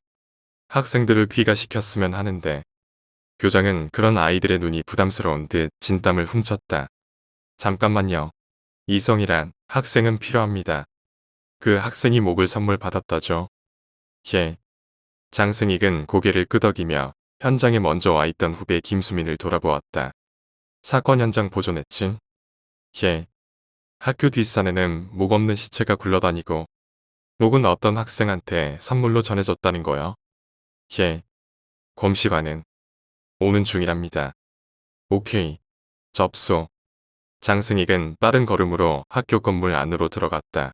Speaker 1: 학생들을 귀가시켰으면 하는데 교장은 그런 아이들의 눈이 부담스러운 듯 진땀을 훔쳤다. 잠깐만요. 이성이란 학생은 필요합니다. 그 학생이 목을 선물 받았다죠. 예. 장승익은 고개를 끄덕이며 현장에 먼저 와 있던 후배 김수민을 돌아보았다. 사건 현장 보존했지? 예. 학교 뒷산에는 목 없는 시체가 굴러다니고 목은 어떤 학생한테 선물로 전해졌다는 거요. 예. 검시관은 오는 중이랍니다. 오케이. 접수. 장승익은 빠른 걸음으로 학교 건물 안으로 들어갔다.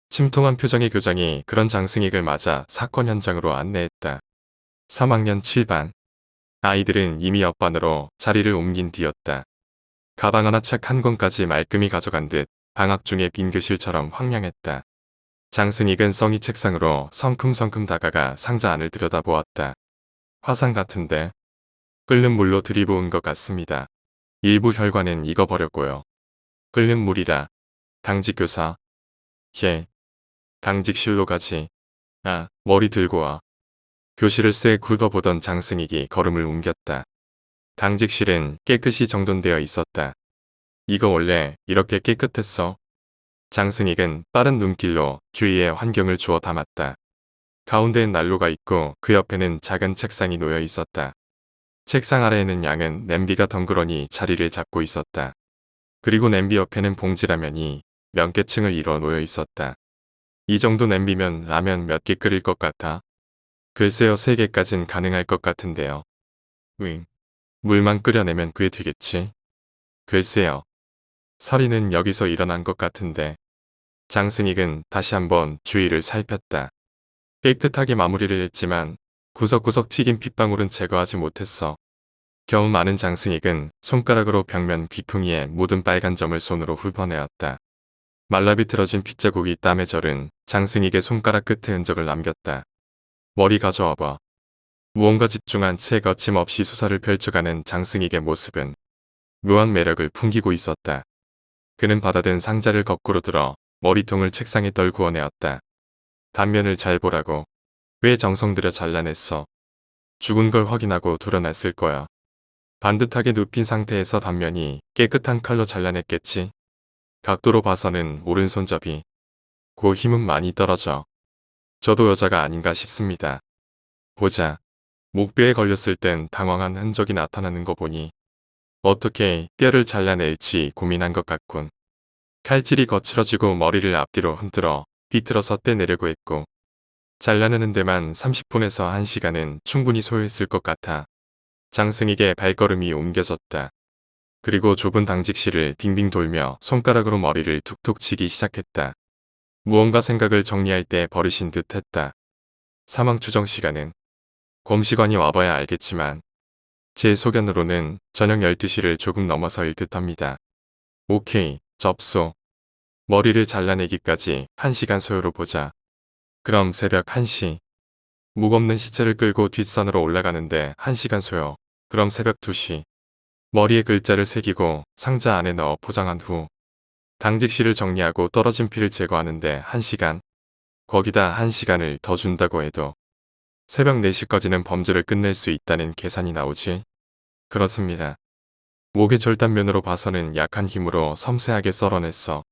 Speaker 1: 침통한 표정의 교장이 그런 장승익을 맞아 사건 현장으로 안내했다. 3학년 7반. 아이들은 이미 옆반으로 자리를 옮긴 뒤였다. 가방 하나 책 한 권까지 말끔히 가져간 듯 방학 중의 빈 교실처럼 황량했다. 장승익은 성의 책상으로 성큼성큼 다가가 상자 안을 들여다보았다. 화상 같은데 끓는 물로 들이부은 것 같습니다. 일부 혈관은 익어버렸고요. 끓는 물이라. 당직교사. 예. 당직실로 가지. 아, 머리 들고 와. 교실을 쎄 굵어보던 장승익이 걸음을 옮겼다. 당직실은 깨끗이 정돈되어 있었다. 이거 원래 이렇게 깨끗했어? 장승익은 빠른 눈길로 주위의 환경을 주워 담았다. 가운데엔 난로가 있고 그 옆에는 작은 책상이 놓여 있었다. 책상 아래에는 양은 냄비가 덩그러니 자리를 잡고 있었다. 그리고 냄비 옆에는 봉지라면이 몇 개층을 이뤄 놓여 있었다. 이 정도 냄비면 라면 몇 개 끓일 것 같아? 글쎄요 3개까진 가능할 것 같은데요. 물만 끓여내면 꽤 되겠지? 글쎄요. 살인은 여기서 일어난 것 같은데. 장승익은 다시 한번 주위를 살폈다. 깨끗하게 마무리를 했지만 구석구석 튀긴 핏방울은 제거하지 못했어. 겨우 마는 장승익은 손가락으로 벽면 귀퉁이에 묻은 빨간 점을 손으로 훑어내었다. 말라비틀어진 핏자국이 땀에 절은 장승익의 손가락 끝에 흔적을 남겼다. 머리 가져와봐. 무언가 집중한 채 거침없이 수사를 펼쳐가는 장승익의 모습은 묘한 매력을 풍기고 있었다. 그는 받아든 상자를 거꾸로 들어 머리통을 책상에 떨구어내었다. 단면을 잘 보라고. 왜 정성 들여 잘라냈어? 죽은 걸 확인하고 드러났을 거야. 반듯하게 눕힌 상태에서 단면이 깨끗한 칼로 잘라냈겠지. 각도로 봐서는 오른손잡이. 그 힘은 많이 떨어져. 저도 여자가 아닌가 싶습니다. 보자. 목뼈에 걸렸을 땐 당황한 흔적이 나타나는 거 보니 어떻게 뼈를 잘라낼지 고민한 것 같군. 칼질이 거칠어지고 머리를 앞뒤로 흔들어 비틀어서 떼내려고 했고 잘라내는 데만 30분에서 1시간은 충분히 소요했을 것 같아. 장승익의 발걸음이 옮겨졌다. 그리고 좁은 당직실을 빙빙 돌며 손가락으로 머리를 툭툭 치기 시작했다. 무언가 생각을 정리할 때 버리신 듯 했다. 사망 추정 시간은 검시관이 와봐야 알겠지만 제 소견으로는 저녁 12시를 조금 넘어서일 듯합니다. 오케이, 접수. 머리를 잘라내기까지 1시간 소요로 보자. 그럼 새벽 1시. 목 없는 시체를 끌고 뒷산으로 올라가는데 1시간 소요. 그럼 새벽 2시. 머리에 글자를 새기고 상자 안에 넣어 포장한 후 당직실을 정리하고 떨어진 피를 제거하는데 1시간. 거기다 1시간을 더 준다고 해도 새벽 4시까지는 범죄를 끝낼 수 있다는 계산이 나오지. 그렇습니다. 목의 절단면으로 봐서는 약한 힘으로 섬세하게 썰어냈어.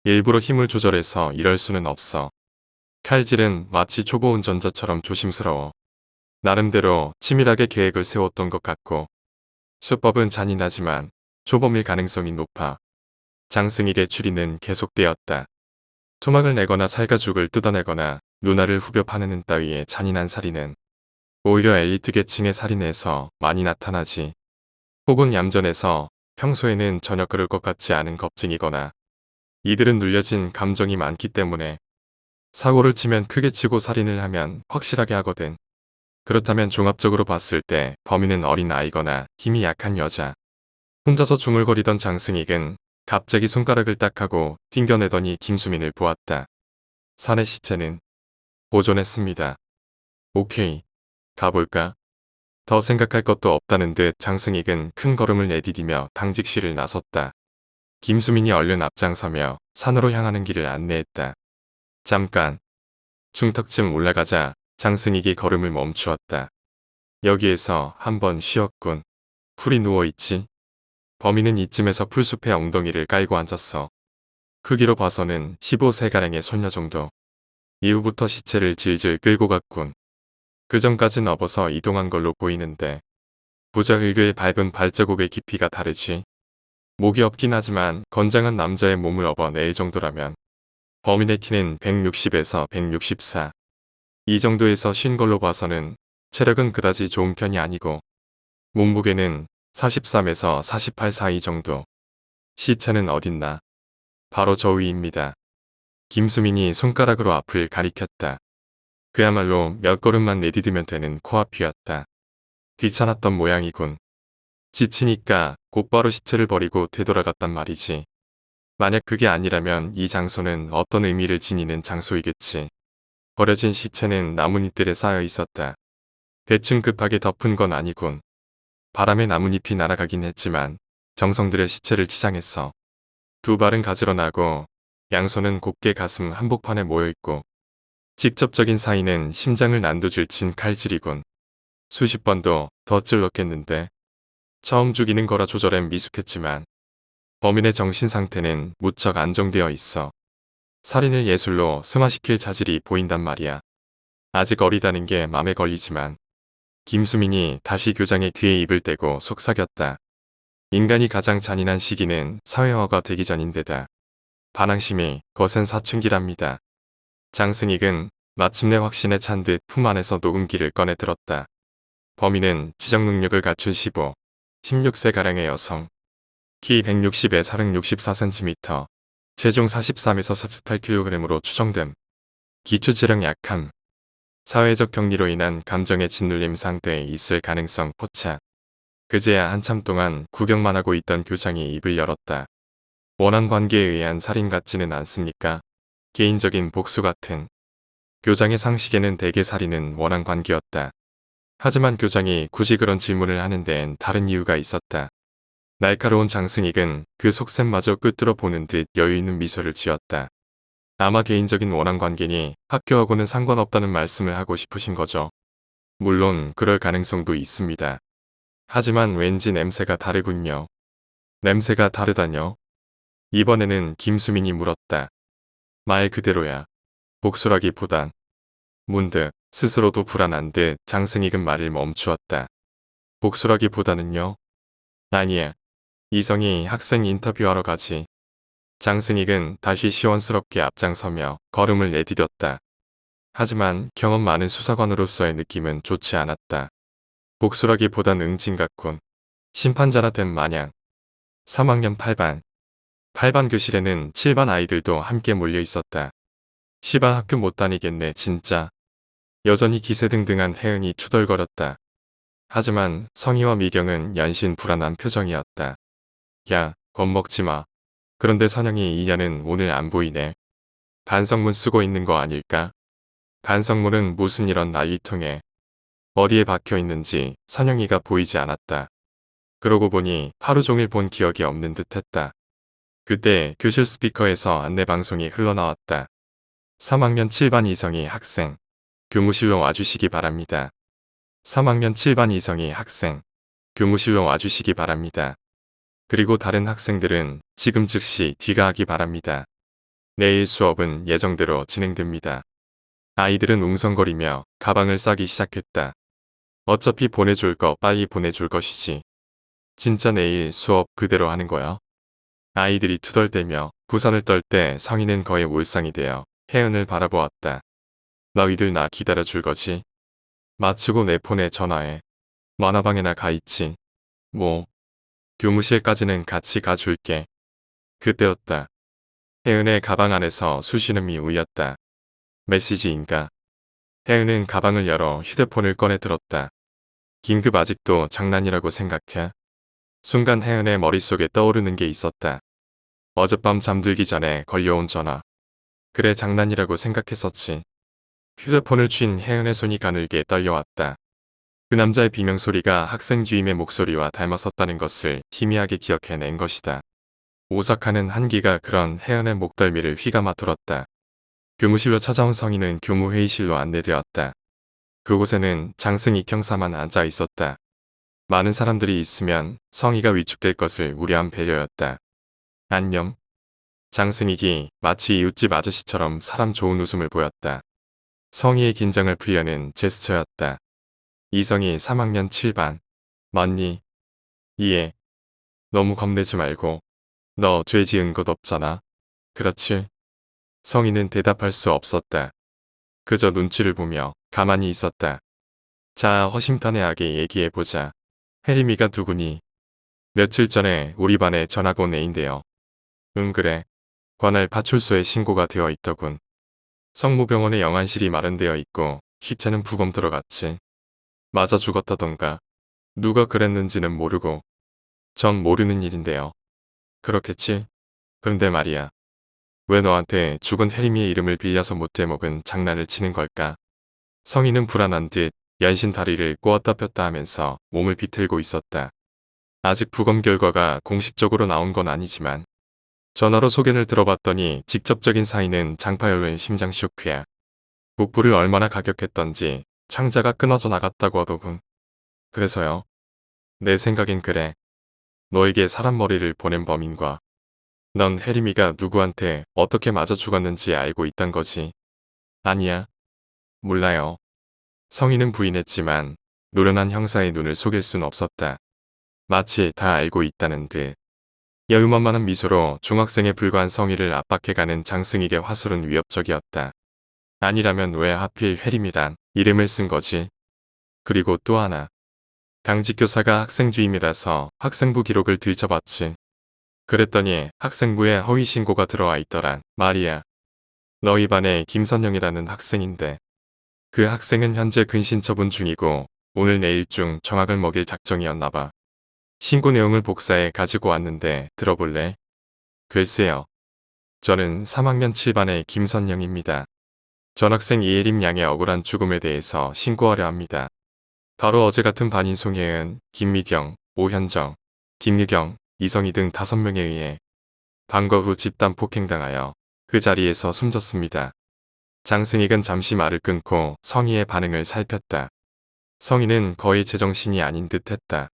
Speaker 1: 일부러 힘을 조절해서 이럴 수는 없어. 칼질은 마치 초보 운전자처럼 조심스러워. 나름대로 치밀하게 계획을 세웠던 것 같고 수법은 잔인하지만 초범일 가능성이 높아. 장승익의 추리는 계속되었다. 토막을 내거나 살가죽을 뜯어내거나 누나를 후벼 파내는 따위의 잔인한 살인은 오히려 엘리트 계층의 살인에서 많이 나타나지. 혹은 얌전해서 평소에는 전혀 그럴 것 같지 않은 겁쟁이거나 이들은 눌려진 감정이 많기 때문에 사고를 치면 크게 치고 살인을 하면 확실하게 하거든. 그렇다면 종합적으로 봤을 때 범인은 어린 아이거나 힘이 약한 여자. 혼자서 중얼거리던 장승익은 갑자기 손가락을 딱 하고 튕겨내더니 김수민을 보았다. 산의 시체는 보존했습니다. 오케이. 가볼까? 더 생각할 것도 없다는 듯 장승익은 큰 걸음을 내디디며 당직실을 나섰다. 김수민이 얼른 앞장서며 산으로 향하는 길을 안내했다. 잠깐. 중턱쯤 올라가자 장승익이 걸음을 멈추었다. 여기에서 한번 쉬었군. 풀이 누워있지. 범인은 이쯤에서 풀숲에 엉덩이를 깔고 앉았어. 크기로 봐서는 15세가량의 손녀 정도. 이후부터 시체를 질질 끌고 갔군. 그 전까진 업어서 이동한 걸로 보이는데 부자흙을 밟은 발자국의 깊이가 다르지. 목이 없긴 하지만 건장한 남자의 몸을 업어낼 정도라면 범인의 키는 160에서 164. 이 정도에서 쉰 걸로 봐서는 체력은 그다지 좋은 편이 아니고 몸무게는 43에서 48 사이 정도. 시체는 어딨나? 바로 저 위입니다. 김수민이 손가락으로 앞을 가리켰다. 그야말로 몇 걸음만 내디디면 되는 코앞이었다. 귀찮았던 모양이군. 지치니까 곧바로 시체를 버리고 되돌아갔단 말이지. 만약 그게 아니라면 이 장소는 어떤 의미를 지니는 장소이겠지. 버려진 시체는 나뭇잎들에 쌓여 있었다. 대충 급하게 덮은 건 아니군. 바람에 나뭇잎이 날아가긴 했지만 정성들의 시체를 치장했어. 두 발은 가지런하고 양손은 곱게 가슴 한복판에 모여있고 직접적인 사인은 심장을 난도질친 칼질이군. 수십 번도 더 찔렀겠는데. 처음 죽이는 거라 조절엔 미숙했지만 범인의 정신 상태는 무척 안정되어 있어. 살인을 예술로 승화시킬 자질이 보인단 말이야. 아직 어리다는 게 맘에 걸리지만 김수민이 다시 교장의 귀에 입을 대고 속삭였다. 인간이 가장 잔인한 시기는 사회화가 되기 전인데다 반항심이 거센 사춘기랍니다. 장승익은 마침내 확신에 찬 듯 품 안에서 녹음기를 꺼내 들었다. 범인은 지적 능력을 갖춘 15, 16세가량의 여성. 키 160에 464cm, 체중 43에서 48kg으로 추정됨. 기초체력 약함. 사회적 격리로 인한 감정의 짓눌림 상태에 있을 가능성 포착. 그제야 한참 동안 구경만 하고 있던 교장이 입을 열었다. 원한 관계에 의한 살인 같지는 않습니까? 개인적인 복수 같은. 교장의 상식에는 대개 살인은 원한 관계였다. 하지만 교장이 굳이 그런 질문을 하는 데엔 다른 이유가 있었다. 날카로운 장승익은 그 속셈마저 꿰뚫어 보는 듯 여유있는 미소를 지었다. 아마 개인적인 원한 관계니 학교하고는 상관없다는 말씀을 하고 싶으신 거죠. 물론 그럴 가능성도 있습니다. 하지만 왠지 냄새가 다르군요. 냄새가 다르다뇨? 이번에는 김수민이 물었다. 말 그대로야. 복수라기보단 문득 스스로도 불안한 듯 장승익은 말을 멈추었다. 복수라기보다는요? 아니야. 이성이 학생 인터뷰하러 가지. 장승익은 다시 시원스럽게 앞장서며 걸음을 내디뎠다. 하지만 경험 많은 수사관으로서의 느낌은 좋지 않았다. 복수라기보단 응징 같군. 심판자나 된 마냥. 3학년 8반. 8반 교실에는 7반 아이들도 함께 몰려 있었다. 시방 학교 못 다니겠네 진짜. 여전히 기세등등한 혜은이 투덜거렸다. 하지만 성희와 미경은 연신 불안한 표정이었다. 야, 겁먹지 마. 그런데 선영이 이년은 오늘 안 보이네. 반성문 쓰고 있는 거 아닐까? 반성문은 무슨 이런 난리통에 어디에 박혀 있는지 선영이가 보이지 않았다. 그러고 보니 하루 종일 본 기억이 없는 듯했다. 그때 교실 스피커에서 안내방송이 흘러나왔다. 3학년 7반 이성희 학생. 교무실로 와주시기 바랍니다. 3학년 7반 이성희 학생. 교무실로 와주시기 바랍니다. 그리고 다른 학생들은 지금 즉시 귀가하기 바랍니다. 내일 수업은 예정대로 진행됩니다. 아이들은 웅성거리며 가방을 싸기 시작했다. 어차피 보내줄 거 빨리 보내줄 것이지. 진짜 내일 수업 그대로 하는 거야? 아이들이 투덜대며 부산을 떨 때 성희는 거의 울상이 되어 혜은을 바라보았다. 너희들 나 기다려줄 거지? 마치고 내 폰에 전화해. 만화방에나 가 있지. 뭐. 교무실까지는 같이 가줄게. 그때였다. 혜은의 가방 안에서 수신음이 울렸다. 메시지인가? 혜은은 가방을 열어 휴대폰을 꺼내 들었다. 긴급 아직도 장난이라고 생각해? 순간 혜은의 머릿속에 떠오르는 게 있었다. 어젯밤 잠들기 전에 걸려온 전화. 그래 장난이라고 생각했었지. 휴대폰을 쥔 혜은의 손이 가늘게 떨려왔다. 그 남자의 비명소리가 학생 주임의 목소리와 닮았었다는 것을 희미하게 기억해낸 것이다. 오싹하는 한기가 그런 혜은의 목덜미를 휘감아 들었다. 교무실로 찾아온 성희는 교무회의실로 안내되었다. 그곳에는 장승익 형사만 앉아 있었다. 많은 사람들이 있으면 성희가 위축될 것을 우려한 배려였다. 안녕. 장승익이 마치 이웃집 아저씨처럼 사람 좋은 웃음을 보였다. 성희의 긴장을 풀려는 제스처였다. 이성희 3학년 7반. 맞니? 이해. 너무 겁내지 말고. 너 죄 지은 것 없잖아. 그렇지? 성희는 대답할 수 없었다. 그저 눈치를 보며 가만히 있었다. 자, 허심탄회하게 얘기해보자. 혜림이가 누구니? 며칠 전에 우리 반에 전학 온 애인데요. 응 그래. 관할 파출소에 신고가 되어 있더군. 성모병원에 영안실이 마련되어 있고 시체는 부검 들어갔지. 맞아 죽었다던가. 누가 그랬는지는 모르고. 전 모르는 일인데요. 그렇겠지? 근데 말이야. 왜 너한테 죽은 혜림이의 이름을 빌려서 못되먹은 장난을 치는 걸까? 성희는 불안한 듯 연신 다리를 꼬았다 폈다 하면서 몸을 비틀고 있었다. 아직 부검 결과가 공식적으로 나온 건 아니지만 전화로 소견을 들어봤더니 직접적인 사인은 장파열로인 심장 쇼크야. 북부를 얼마나 가격했던지 창자가 끊어져 나갔다고 하더군. 그래서요. 내 생각엔 그래. 너에게 사람 머리를 보낸 범인과 넌 혜림이가 누구한테 어떻게 맞아 죽었는지 알고 있단 거지. 아니야. 몰라요. 성희는 부인했지만 노련한 형사의 눈을 속일 순 없었다. 마치 다 알고 있다는 듯. 여유만만한 미소로 중학생에 불과한 성희를 압박해가는 장승익의 화술은 위협적이었다. 아니라면 왜 하필 혜림이란 이름을 쓴 거지? 그리고 또 하나. 당직교사가 학생 주임이라서 학생부 기록을 들춰봤지. 그랬더니 학생부에 허위 신고가 들어와 있더란 말이야. 너희 반에 김선영이라는 학생인데 그 학생은 현재 근신 처분 중이고 오늘 내일 중 정학을 먹일 작정이었나봐. 신고 내용을 복사해 가지고 왔는데 들어볼래? 글쎄요. 저는 3학년 7반의 김선영입니다. 전학생 이혜림 양의 억울한 죽음에 대해서 신고하려 합니다. 바로 어제 같은 반인 송혜은, 김미경, 오현정, 김유경, 이성희 등 5명에 의해 방과 후 집단 폭행당하여 그 자리에서 숨졌습니다. 장승익은 잠시 말을 끊고 성희의 반응을 살폈다. 성희는 거의 제정신이 아닌 듯 했다.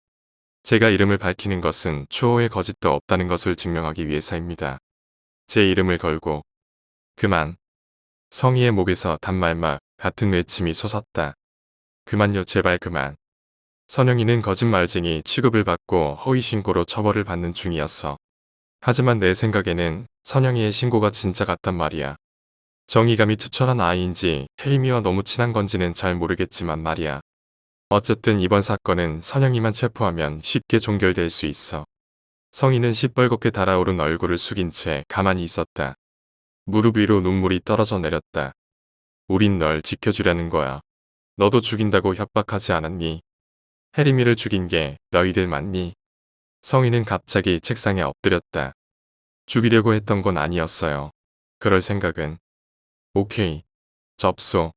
Speaker 1: 제가 이름을 밝히는 것은 추호의 거짓도 없다는 것을 증명하기 위해서입니다. 제 이름을 걸고. 그만. 성희의 목에서 단말막 같은 외침이 솟았다. 그만요 제발 그만. 선영이는 거짓말쟁이 취급을 받고 허위신고로 처벌을 받는 중이었어. 하지만 내 생각에는 선영이의 신고가 진짜 같단 말이야. 정의감이 투철한 아이인지 혜림이와 너무 친한 건지는 잘 모르겠지만 말이야. 어쨌든 이번 사건은 선영이만 체포하면 쉽게 종결될 수 있어. 성희는 시뻘겋게 달아오른 얼굴을 숙인 채 가만히 있었다. 무릎 위로 눈물이 떨어져 내렸다. 우린 널 지켜주려는 거야. 너도 죽인다고 협박하지 않았니? 혜림이를 죽인 게 너희들 맞니? 성희는 갑자기 책상에 엎드렸다. 죽이려고 했던 건 아니었어요. 그럴 생각은. 오케이. 접수.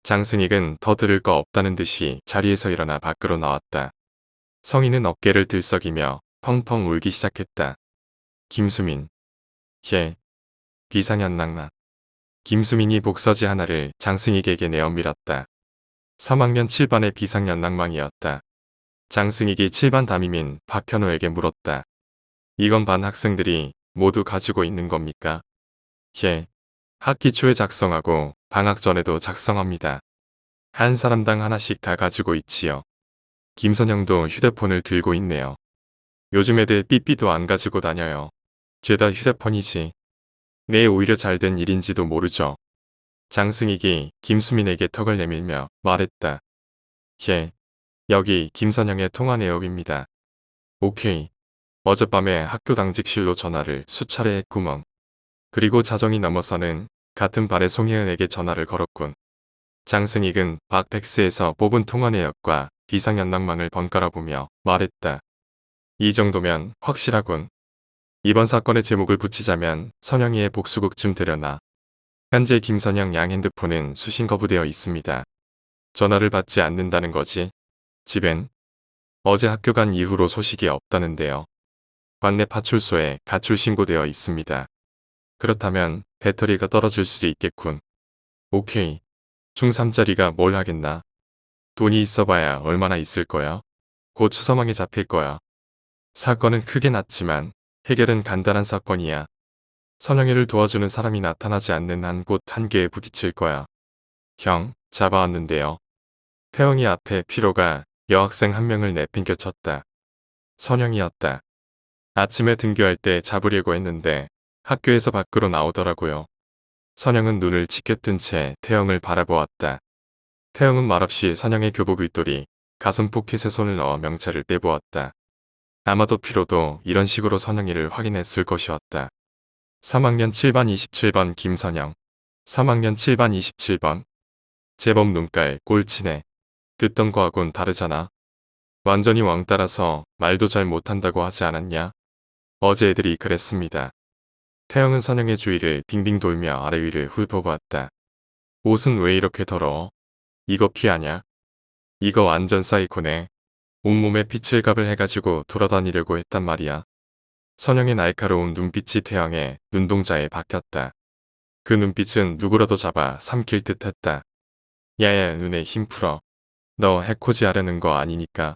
Speaker 1: 장승익은 더 들을 거 없다는 듯이 자리에서 일어나 밖으로 나왔다. 성희는 어깨를 들썩이며 펑펑 울기 시작했다. 김수민. 걔. 비상연락만. 김수민이 복서지 하나를 장승익에게 내어 밀었다. 3학년 7반의 비상연락망이었다. 장승익이 7반 담임인 박현호에게 물었다. 이건 반 학생들이 모두 가지고 있는 겁니까? 예. 학기 초에 작성하고 방학 전에도 작성합니다. 한 사람당 하나씩 다 가지고 있지요. 김선영도 휴대폰을 들고 있네요. 요즘 애들 삐삐도 안 가지고 다녀요. 죄다 휴대폰이지. 내 오히려 잘된 일인지도 모르죠. 장승익이 김수민에게 턱을 내밀며 말했다. 예. 여기 김선영의 통화 내역입니다. 오케이. 어젯밤에 학교 당직실로 전화를 수차례 했구먼. 그리고 자정이 넘어서는 같은 반의 송혜은에게 전화를 걸었군. 장승익은 박백스에서 뽑은 통화 내역과 비상연락망을 번갈아 보며 말했다. 이 정도면 확실하군. 이번 사건의 제목을 붙이자면 선영이의 복수극쯤 되려나. 현재 김선영 양 핸드폰은 수신 거부되어 있습니다. 전화를 받지 않는다는 거지. 집엔 어제 학교 간 이후로 소식이 없다는데요. 관내 파출소에 가출 신고되어 있습니다. 그렇다면 배터리가 떨어질 수도 있겠군. 오케이. 중3짜리가 뭘 하겠나. 돈이 있어봐야 얼마나 있을 거야? 곧 추서망에 잡힐 거야. 사건은 크게 났지만 해결은 간단한 사건이야. 선영이를 도와주는 사람이 나타나지 않는 한 곧 한계에 부딪힐 거야. 형, 잡아왔는데요. 태영이 앞에 피로가 여학생 한 명을 내팽겨 쳤다. 선영이었다. 아침에 등교할 때 잡으려고 했는데 학교에서 밖으로 나오더라고요. 선영은 눈을 치켜뜬 채 태영을 바라보았다. 태영은 말없이 선영의 교복 윗돌이 가슴 포켓에 손을 넣어 명찰을 빼보았다. 아마도 피로도 이런 식으로 선영이를 확인했을 것이었다. 3학년 7반 27번 김선영. 3학년 7반 27번. 제법 눈깔 꼴치네. 듣던 거하곤 다르잖아. 완전히 왕 따라서 말도 잘 못한다고 하지 않았냐? 어제 애들이 그랬습니다. 태영은 선영의 주위를 빙빙 돌며 아래 위를 훑어보았다. 옷은 왜 이렇게 더러워? 이거 피하냐? 이거 완전 사이코네. 온몸에 피칠갑을 해가지고 돌아다니려고 했단 말이야. 선영의 날카로운 눈빛이 태영의 눈동자에 박혔다. 그 눈빛은 누구라도 잡아 삼킬 듯 했다. 야야, 눈에 힘 풀어. 너 해코지 하려는 거 아니니까.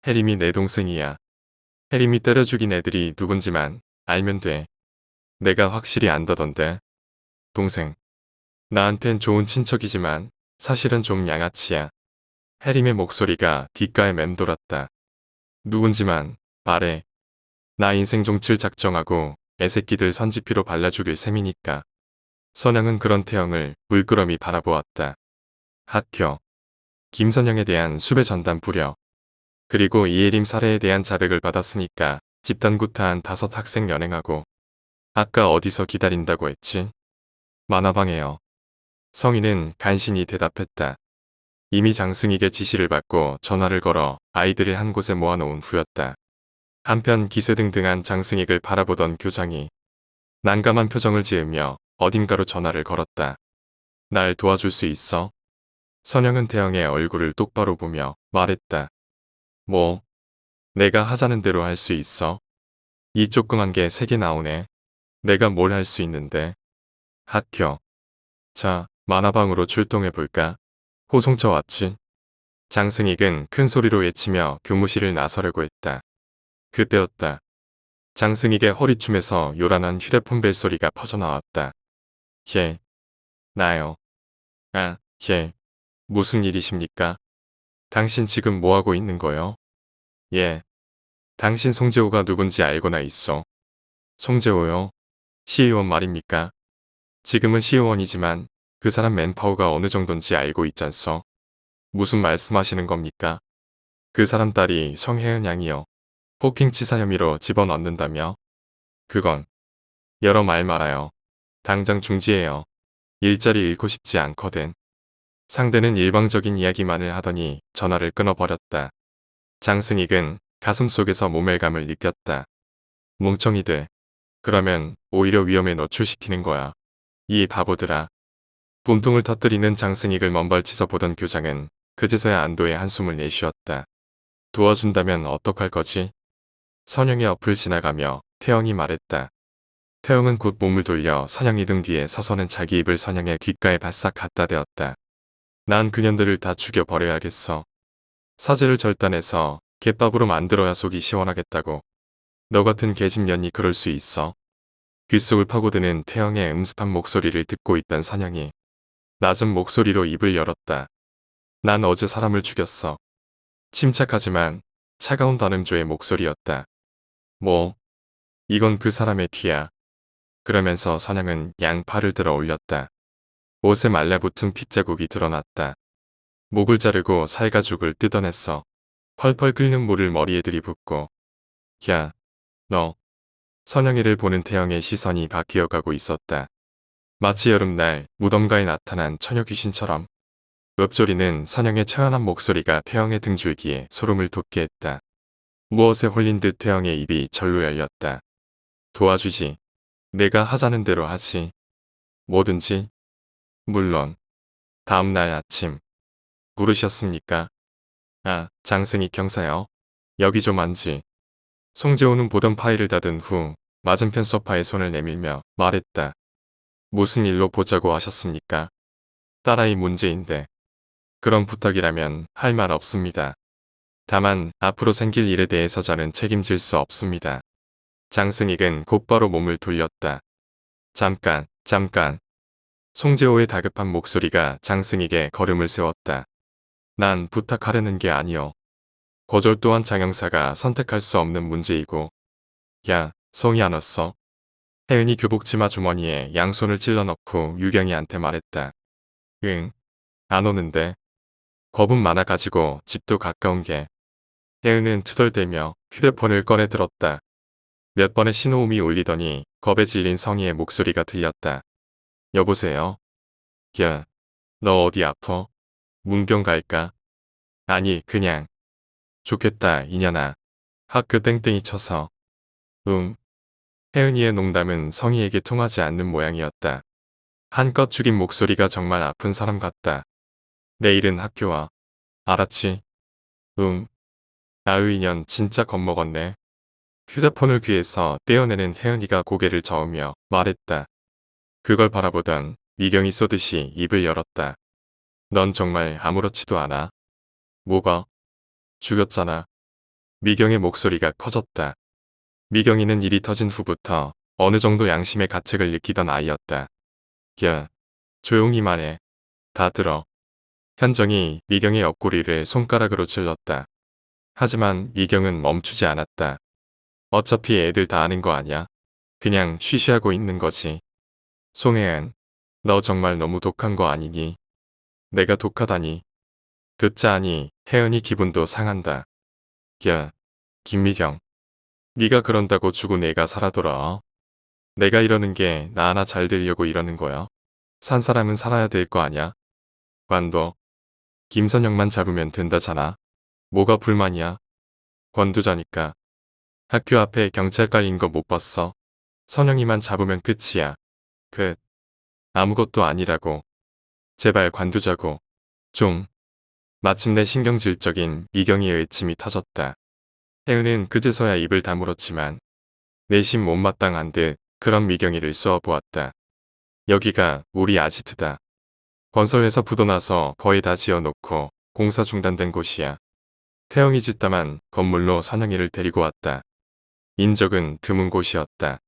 Speaker 1: 혜림이 내 동생이야. 혜림이 때려 죽인 애들이 누군지만 알면 돼. 내가 확실히 안다던데. 동생. 나한텐 좋은 친척이지만 사실은 좀 양아치야. 혜림의 목소리가 귓가에 맴돌았다. 누군지만 말해. 나 인생 종칠 작정하고 애새끼들 선지피로 발라 죽일 셈이니까. 선영은 그런 태영을 물끄러미 바라보았다. 학교. 김선영에 대한 수배 전단 뿌려. 그리고 이예림 살해에 대한 자백을 받았으니까 집단 구타한 5 학생 연행하고. 아까 어디서 기다린다고 했지? 만화방에요. 성인은 간신히 대답했다. 이미 장승익의 지시를 받고 전화를 걸어 아이들을 한 곳에 모아놓은 후였다. 한편 기세등등한 장승익을 바라보던 교장이 난감한 표정을 지으며 어딘가로 전화를 걸었다. 날 도와줄 수 있어? 선영은 태영의 얼굴을 똑바로 보며 말했다. 뭐? 내가 하자는 대로 할 수 있어? 이 조그만 게 3개 나오네. 내가 뭘 할 수 있는데? 학교. 자, 만화방으로 출동해볼까? 호송쳐 왔지? 장승익은 큰 소리로 외치며 교무실을 나서려고 했다. 그때였다. 장승익의 허리춤에서 요란한 휴대폰 벨소리가 퍼져나왔다. 예. 나요. 아, 예. 무슨 일이십니까? 당신 지금 뭐하고 있는 거요? 예. 당신 송재호가 누군지 알고나 있어. 송재호요? 시의원 말입니까? 지금은 시의원이지만 그 사람 맨파워가 어느 정도인지 알고 있잖소. 무슨 말씀하시는 겁니까? 그 사람 딸이 성혜은 양이요. 폭행치사 혐의로 집어넣는다며? 그건 여러 말 말아요. 당장 중지해요. 일자리 잃고 싶지 않거든. 상대는 일방적인 이야기만을 하더니 전화를 끊어버렸다. 장승익은 가슴속에서 모멸감을 느꼈다. 뭉청이들. 그러면 오히려 위험에 노출시키는 거야. 이 바보들아. 분통을 터뜨리는 장승익을 먼발치서 보던 교장은 그제서야 안도의 한숨을 내쉬었다. 도와준다면 어떡할 거지? 선영의 옆을 지나가며 태영이 말했다. 태영은 곧 몸을 돌려 선영이 등 뒤에 서서는 자기 입을 선영의 귓가에 바싹 갖다 대었다. 난 그년들을 다 죽여버려야겠어. 사제를 절단해서 갯밥으로 만들어야 속이 시원하겠다고. 너 같은 계집년이 그럴 수 있어? 귓속을 파고드는 태영의 음습한 목소리를 듣고 있던 선영이 낮은 목소리로 입을 열었다. 난 어제 사람을 죽였어. 침착하지만 차가운 단음조의 목소리였다. 뭐? 이건 그 사람의 뒤야. 그러면서 선영은 양팔을 들어 올렸다. 옷에 말라붙은 핏자국이 드러났다. 목을 자르고 살가죽을 뜯어냈어. 펄펄 끓는 물을 머리에 들이붓고. 야, 너. 선영이를 보는 태영의 시선이 바뀌어가고 있었다. 마치 여름날 무덤가에 나타난 처녀 귀신처럼. 읊조리는 선영의 처연한 목소리가 태영의 등줄기에 소름을 돋게 했다. 무엇에 홀린 듯 태영의 입이 절로 열렸다. 도와주지. 내가 하자는 대로 하지. 뭐든지. 물론. 다음날 아침. 부르셨습니까? 아, 장승익 경사요. 여기 좀 앉지. 송재호는 보던 파일을 닫은 후 맞은편 소파에 손을 내밀며 말했다. 무슨 일로 보자고 하셨습니까? 딸아이 문제인데. 그런 부탁이라면 할 말 없습니다. 다만 앞으로 생길 일에 대해서 저는 책임질 수 없습니다. 장승익은 곧바로 몸을 돌렸다. 잠깐, 잠깐. 송재호의 다급한 목소리가 장승익의 걸음을 세웠다. 난 부탁하려는 게 아니오. 거절 또한 장영사가 선택할 수 없는 문제이고. 야, 성이 안 왔어? 혜은이 교복치마 주머니에 양손을 찔러 넣고 유경이한테 말했다. 응, 안 오는데. 겁은 많아가지고 집도 가까운 게. 혜은은 투덜대며 휴대폰을 꺼내 들었다. 몇 번의 신호음이 울리더니 겁에 질린 성희의 목소리가 들렸다. 여보세요? 야, 너 어디 아파? 문병 갈까? 아니, 그냥. 좋겠다, 이년아. 학교 땡땡이 쳐서. 혜은이의 농담은 성희에게 통하지 않는 모양이었다. 한껏 죽인 목소리가 정말 아픈 사람 같다. 내일은 학교 와. 알았지? 아유 이년 진짜 겁먹었네. 휴대폰을 귀에서 떼어내는 혜은이가 고개를 저으며 말했다. 그걸 바라보던 미경이 쏘듯이 입을 열었다. 넌 정말 아무렇지도 않아. 뭐가? 죽였잖아. 미경의 목소리가 커졌다. 미경이는 일이 터진 후부터 어느 정도 양심의 가책을 느끼던 아이였다. 야, 조용히 말해. 다 들어. 현정이 미경의 옆구리를 손가락으로 찔렀다. 하지만 미경은 멈추지 않았다. 어차피 애들 다 아는 거 아냐? 그냥 쉬쉬하고 있는 거지. 송혜은, 너 정말 너무 독한 거 아니니? 내가 독하다니. 듣자 하니 혜은이 기분도 상한다. 야, 김미경. 네가 그런다고 죽은 애가 살아 돌아와? 내가 이러는 게 나 하나 잘 되려고 이러는 거야? 산 사람은 살아야 될 거 아냐? 관도. 김선영만 잡으면 된다잖아. 뭐가 불만이야? 관두자니까. 학교 앞에 경찰 깔린 거 못 봤어? 선영이만 잡으면 끝이야. 아무것도 아니라고. 제발 관두자고. 좀. 마침내 신경질적인 미경이의 의침이 터졌다. 혜은은 그제서야 입을 다물었지만 내심 못마땅한 듯 그런 미경이를 쏘아보았다. 여기가 우리 아지트다. 건설회사 부도나서 거의 다 지어놓고 공사 중단된 곳이야. 태영이 짓다만 건물로 선영이를 데리고 왔다. 인적은 드문 곳이었다.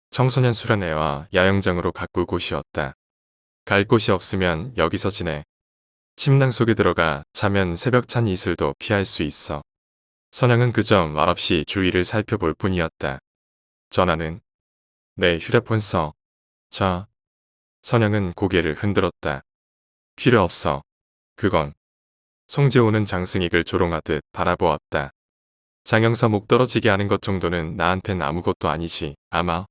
Speaker 1: 청소년 수련회와 야영장으로 가꿀 곳이었다. 갈 곳이 없으면 여기서 지내. 침낭 속에 들어가 자면 새벽 찬 이슬도 피할 수 있어. 선영은 그저 말없이 주위를 살펴볼 뿐이었다. 전화는? 내 휴대폰 써. 자. 선영은 고개를 흔들었다. 필요 없어. 그건. 송재호는 장승익을 조롱하듯 바라보았다. 장영사 목 떨어지게 하는 것 정도는 나한텐 아무것도 아니지, 아마.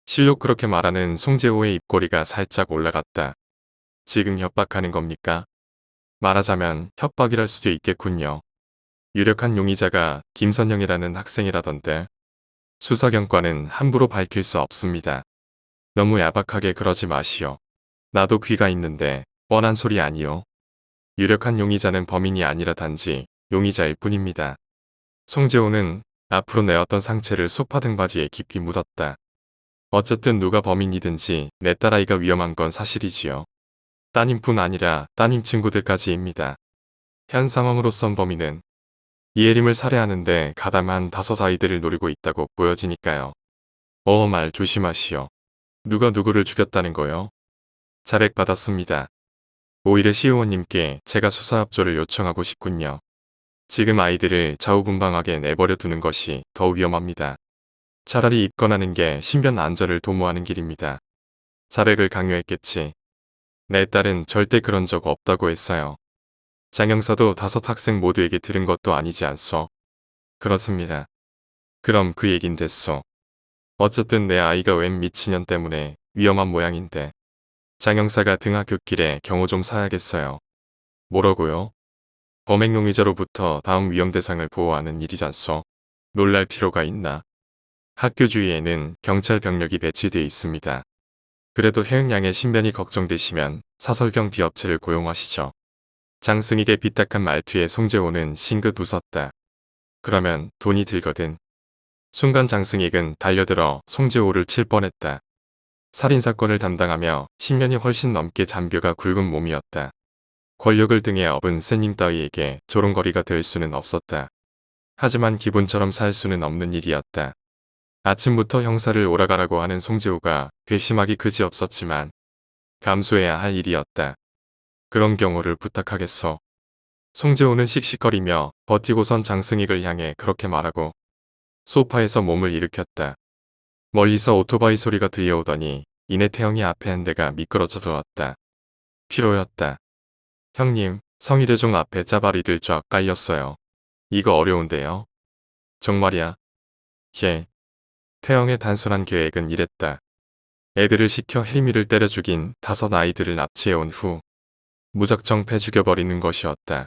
Speaker 1: 실로 그렇게 말하는 송재호의 입꼬리가 살짝 올라갔다. 지금 협박하는 겁니까? 말하자면 협박이랄 수도 있겠군요. 유력한 용의자가 김선영이라는 학생이라던데. 수사경과는 함부로 밝힐 수 없습니다. 너무 야박하게 그러지 마시오. 나도 귀가 있는데 뻔한 소리 아니오. 유력한 용의자는 범인이 아니라 단지 용의자일 뿐입니다. 송재호는 앞으로 내었던 상체를 소파 등받이에 깊이 묻었다. 어쨌든 누가 범인이든지 내 딸아이가 위험한 건 사실이지요. 따님뿐 아니라 따님 친구들까지입니다. 현 상황으로선 범인은 이혜림을 살해하는데 가담한 5아이들을 노리고 있다고 보여지니까요. 말 조심하시오. 누가 누구를 죽였다는 거요? 자백받았습니다. 오히려 시의원님께 제가 수사협조를 요청하고 싶군요. 지금 아이들을 좌우분방하게 내버려 두는 것이 더 위험합니다. 차라리 입건하는 게 신변 안전을 도모하는 길입니다. 자백을 강요했겠지. 내 딸은 절대 그런 적 없다고 했어요. 장영사도 5학생 모두에게 들은 것도 아니지 않소. 그렇습니다. 그럼 그 얘긴 됐소. 어쨌든 내 아이가 웬 미친년 때문에 위험한 모양인데 장영사가 등하굣길에 경호 좀 사야겠어요. 뭐라고요? 범행 용의자로부터 다음 위험 대상을 보호하는 일이잖소. 놀랄 필요가 있나? 학교 주위에는 경찰 병력이 배치돼 있습니다. 그래도 혜은 양의 신변이 걱정되시면 사설경 비업체를 고용하시죠. 장승익의 삐딱한 말투에 송재호는 싱긋 웃었다. 그러면 돈이 들거든. 순간 장승익은 달려들어 송재호를 칠 뻔했다. 살인사건을 담당하며 10년이 훨씬 넘게 잔뼈가 굵은 몸이었다. 권력을 등에 업은 샌님 따위에게 조롱거리가 될 수는 없었다. 하지만 기본처럼 살 수는 없는 일이었다. 아침부터 형사를 오라가라고 하는 송재호가 괘씸하기 그지없었지만 감수해야 할 일이었다. 그런 경우를 부탁하겠소. 송재호는 씩씩거리며 버티고선 장승익을 향해 그렇게 말하고 소파에서 몸을 일으켰다. 멀리서 오토바이 소리가 들려오더니 이내 태영이 앞에 한 대가 미끄러져 들어왔다. 피로였다. 형님, 성일의종 앞에 짜바리들 쫙 깔렸어요. 이거 어려운데요. 정말이야. 예. 태영의 단순한 계획은 이랬다. 애들을 시켜 혜림이를 때려 죽인 5 아이들을 납치해온 후 무작정 패 죽여버리는 것이었다.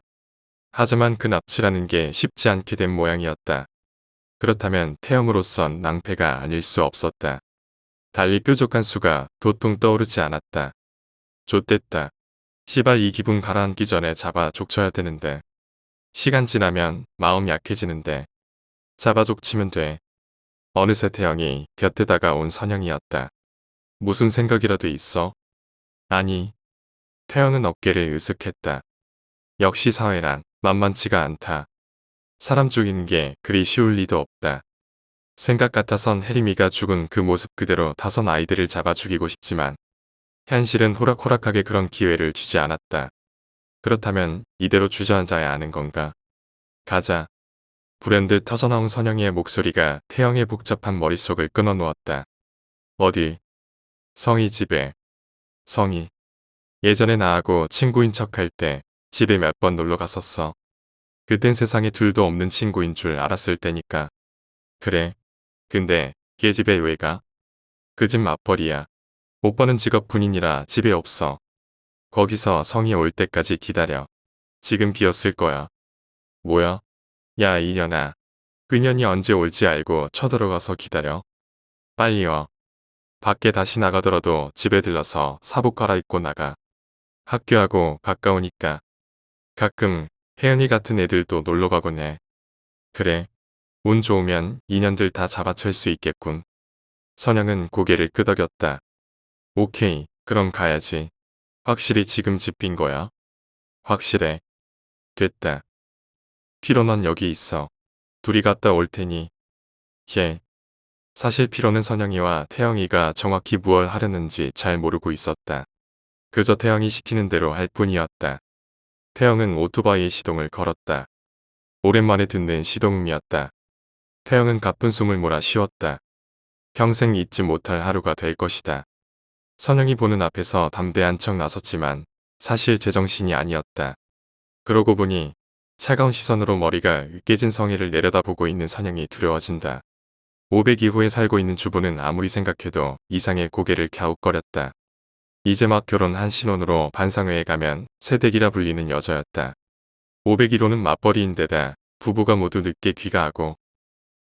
Speaker 1: 하지만 그 납치라는 게 쉽지 않게 된 모양이었다. 그렇다면 태영으로선 낭패가 아닐 수 없었다. 달리 뾰족한 수가 도통 떠오르지 않았다. 좆됐다. 시발 이 기분 가라앉기 전에 잡아 족쳐야 되는데. 시간 지나면 마음 약해지는데. 잡아 족치면 돼. 어느새 태영이 곁에 다가온 선영이었다. 무슨 생각이라도 있어? 아니. 태영은 어깨를 으쓱했다. 역시 사회란 만만치가 않다. 사람 죽이는 게 그리 쉬울 리도 없다. 생각 같아선 혜림이가 죽은 그 모습 그대로 5 아이들을 잡아 죽이고 싶지만 현실은 호락호락하게 그런 기회를 주지 않았다. 그렇다면 이대로 주저앉아야 하는 건가? 가자. 불현듯 터져나온 선영이의 목소리가 태영의 복잡한 머릿속을 끊어놓았다. 어디? 성희 집에. 성희. 예전에 나하고 친구인 척할 때 집에 몇 번 놀러 갔었어. 그땐 세상에 둘도 없는 친구인 줄 알았을 때니까. 그래. 근데 걔 집에 왜 가? 그 집 맞벌이야. 오빠는 직업 군인이라 집에 없어. 거기서 성이 올 때까지 기다려. 지금 비었을 거야. 뭐야? 야 이년아. 그년이 언제 올지 알고 쳐들어가서 기다려. 빨리 와. 밖에 다시 나가더라도 집에 들러서 사복 갈아입고 나가. 학교하고 가까우니까. 가끔 혜연이 같은 애들도 놀러 가곤 해. 그래. 운 좋으면 인연들 다 잡아챌 수 있겠군. 선영은 고개를 끄덕였다. 오케이, 그럼 가야지. 확실히 지금 집 빈 거야? 확실해. 됐다. 피로 넌 여기 있어. 둘이 갔다 올 테니. 예. 사실 피로는 선영이와 태영이가 정확히 무얼 하려는지 잘 모르고 있었다. 그저 태영이 시키는 대로 할 뿐이었다. 태영은 오토바이의 시동을 걸었다. 오랜만에 듣는 시동음이었다. 태영은 가쁜 숨을 몰아 쉬었다. 평생 잊지 못할 하루가 될 것이다. 선영이 보는 앞에서 담대한 척 나섰지만 사실 제정신이 아니었다. 그러고 보니 차가운 시선으로 머리가 으깨진 성희를 내려다보고 있는 선영이 두려워진다. 502호에 살고 있는 주부는 아무리 생각해도 이상해 고개를 갸웃거렸다. 이제 막 결혼한 신혼으로 반상회에 가면 새댁이라 불리는 여자였다. 501호는 맞벌이인데다 부부가 모두 늦게 귀가하고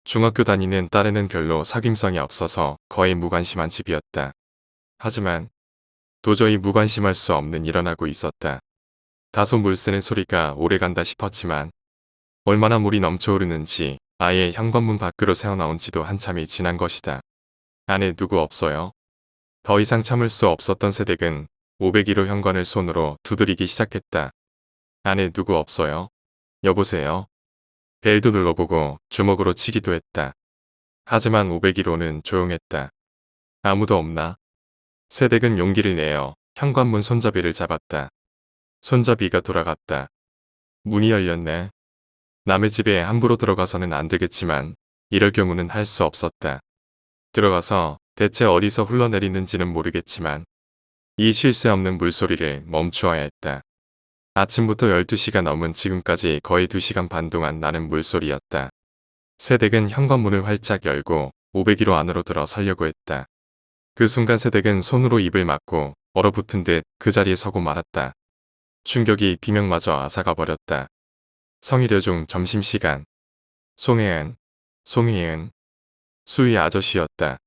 Speaker 1: 중학교 다니는 딸에는 별로 사귐성이 없어서 거의 무관심한 집이었다. 하지만 도저히 무관심할 수 없는 일어나고 있었다. 다소 물 새는 소리가 오래간다 싶었지만 얼마나 물이 넘쳐오르는지 아예 현관문 밖으로 새어나온 지도 한참이 지난 것이다. 안에 누구 없어요? 더 이상 참을 수 없었던 새댁은 501호 현관을 손으로 두드리기 시작했다. 안에 누구 없어요? 여보세요? 벨도 눌러보고 주먹으로 치기도 했다. 하지만 501호는 조용했다. 아무도 없나? 새댁은 용기를 내어 현관문 손잡이를 잡았다. 손잡이가 돌아갔다. 문이 열렸네. 남의 집에 함부로 들어가서는 안 되겠지만 이럴 경우는 할 수 없었다. 들어가서 대체 어디서 흘러내리는지는 모르겠지만 이 쉴 새 없는 물소리를 멈추어야 했다. 아침부터 12시가 넘은 지금까지 거의 2시간 반 동안 나는 물소리였다. 새댁은 현관문을 활짝 열고 501호 안으로 들어서려고 했다. 그 순간 새댁은 손으로 입을 막고 얼어붙은 듯 그 자리에 서고 말았다. 충격이 비명마저 앗아가 버렸다. 성일여중 점심시간. 송혜은, 수희 아저씨였다.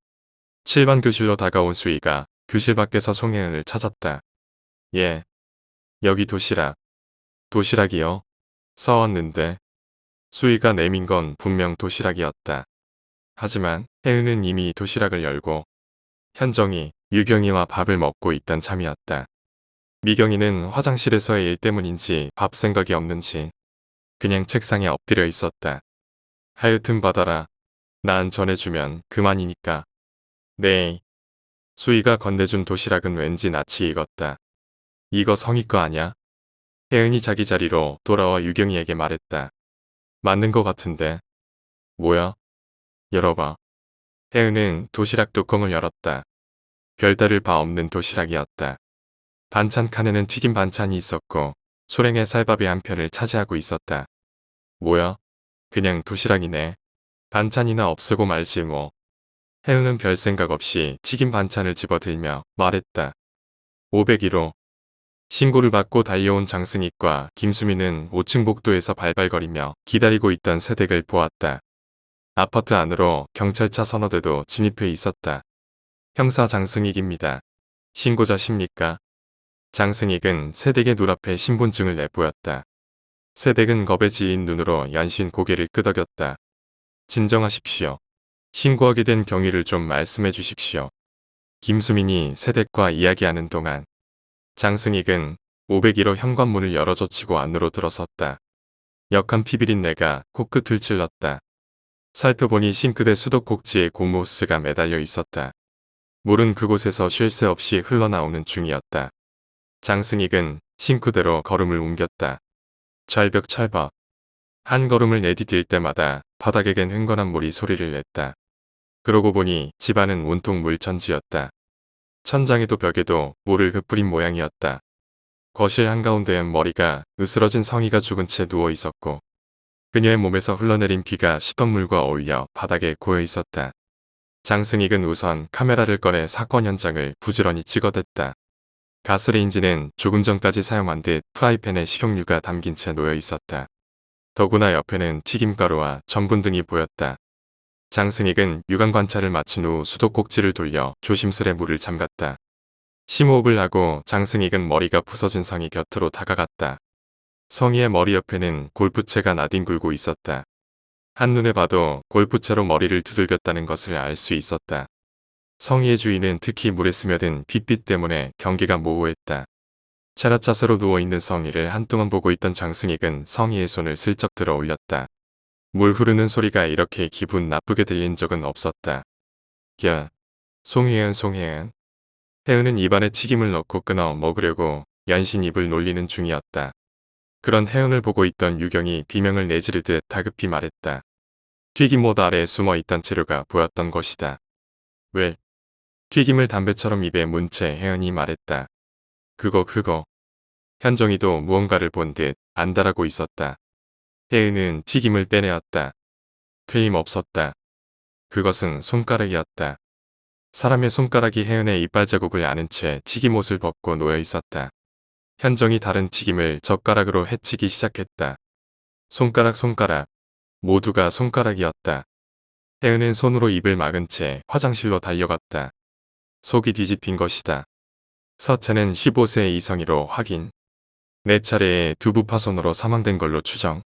Speaker 1: 7반 교실로 다가온 수희가 교실 밖에서 송혜은을 찾았다. 예. 여기 도시락. 도시락이요? 써왔는데. 수희가 내민 건 분명 도시락이었다. 하지만 혜은은 이미 도시락을 열고 현정이, 유경이와 밥을 먹고 있던 참이었다. 미경이는 화장실에서의 일 때문인지 밥 생각이 없는지 그냥 책상에 엎드려 있었다. 하여튼 받아라. 난 전해주면 그만이니까. 네. 수희가 건네준 도시락은 왠지 낯이 익었다. 이거 성희 거 아냐? 혜은이 자기 자리로 돌아와 유경이에게 말했다. 맞는 거 같은데. 뭐야? 열어봐. 혜은은 도시락 뚜껑을 열었다. 별다를 바 없는 도시락이었다. 반찬 칸에는 튀김 반찬이 있었고 소량의 쌀밥이 한 편을 차지하고 있었다. 뭐야? 그냥 도시락이네. 반찬이나 없애고 말지 뭐. 혜은은 별 생각 없이 튀김 반찬을 집어들며 말했다. 501호. 신고를 받고 달려온 장승익과 김수민은 5층 복도에서 발발거리며 기다리고 있던 새댁을 보았다. 아파트 안으로 경찰차 서너 대도 진입해 있었다. 형사 장승익입니다. 신고자십니까? 장승익은 새댁의 눈앞에 신분증을 내보였다. 새댁은 겁에 질린 눈으로 연신 고개를 끄덕였다. 진정하십시오. 신고하게 된 경위를 좀 말씀해 주십시오. 김수민이 새댁과 이야기하는 동안 장승익은 501호 현관문을 열어젖히고 안으로 들어섰다. 역한 피비린내가 코끝을 찔렀다. 살펴보니 싱크대 수도꼭지에 고무호스가 매달려 있었다. 물은 그곳에서 쉴 새 없이 흘러나오는 중이었다. 장승익은 싱크대로 걸음을 옮겼다. 철벽철벅. 한 걸음을 내디딜 때마다 바닥에겐 흥건한 물이 소리를 냈다. 그러고 보니 집안은 온통 물천지였다. 천장에도 벽에도 물을 흩뿌린 모양이었다. 거실 한가운데엔 머리가 으스러진 성희가 죽은 채 누워 있었고 그녀의 몸에서 흘러내린 피가 시냇물과 어울려 바닥에 고여 있었다. 장승익은 우선 카메라를 꺼내 사건 현장을 부지런히 찍어댔다. 가스레인지는 조금 전까지 사용한 듯 프라이팬에 식용유가 담긴 채 놓여 있었다. 더구나 옆에는 튀김가루와 전분 등이 보였다. 장승익은 육안 관찰을 마친 후 수도꼭지를 돌려 조심스레 물을 잠갔다. 심호흡을 하고 장승익은 머리가 부서진 성희 곁으로 다가갔다. 성희의 머리 옆에는 골프채가 나뒹굴고 있었다. 한눈에 봐도 골프채로 머리를 두들겼다는 것을 알 수 있었다. 성희의 주위는 특히 물에 스며든 핏빛 때문에 경계가 모호했다. 차렷자세로 누워있는 성희를 한동안 보고 있던 장승익은 성희의 손을 슬쩍 들어 올렸다. 물 흐르는 소리가 이렇게 기분 나쁘게 들린 적은 없었다. 야, 송혜은 송혜은. 혜은은 입안에 튀김을 넣고 끊어 먹으려고 연신 입을 놀리는 중이었다. 그런 혜은을 보고 있던 유경이 비명을 내지르듯 다급히 말했다. 튀김옷 아래에 숨어있던 재료가 보였던 것이다. 왜? 튀김을 담배처럼 입에 문 채 혜은이 말했다. 그거. 현정이도 무언가를 본 듯 안달하고 있었다. 혜은은 튀김을 빼내었다. 틀림없었다. 그것은 손가락이었다. 사람의 손가락이 혜은의 이빨 자국을 아는 채 튀김옷을 벗고 놓여 있었다. 현정이 다른 튀김을 젓가락으로 해치기 시작했다. 손가락. 모두가 손가락이었다. 혜은은 손으로 입을 막은 채 화장실로 달려갔다. 속이 뒤집힌 것이다. 서체는 15세의 이성희로 확인. 4차례의 두부 파손으로 사망된 걸로 추정.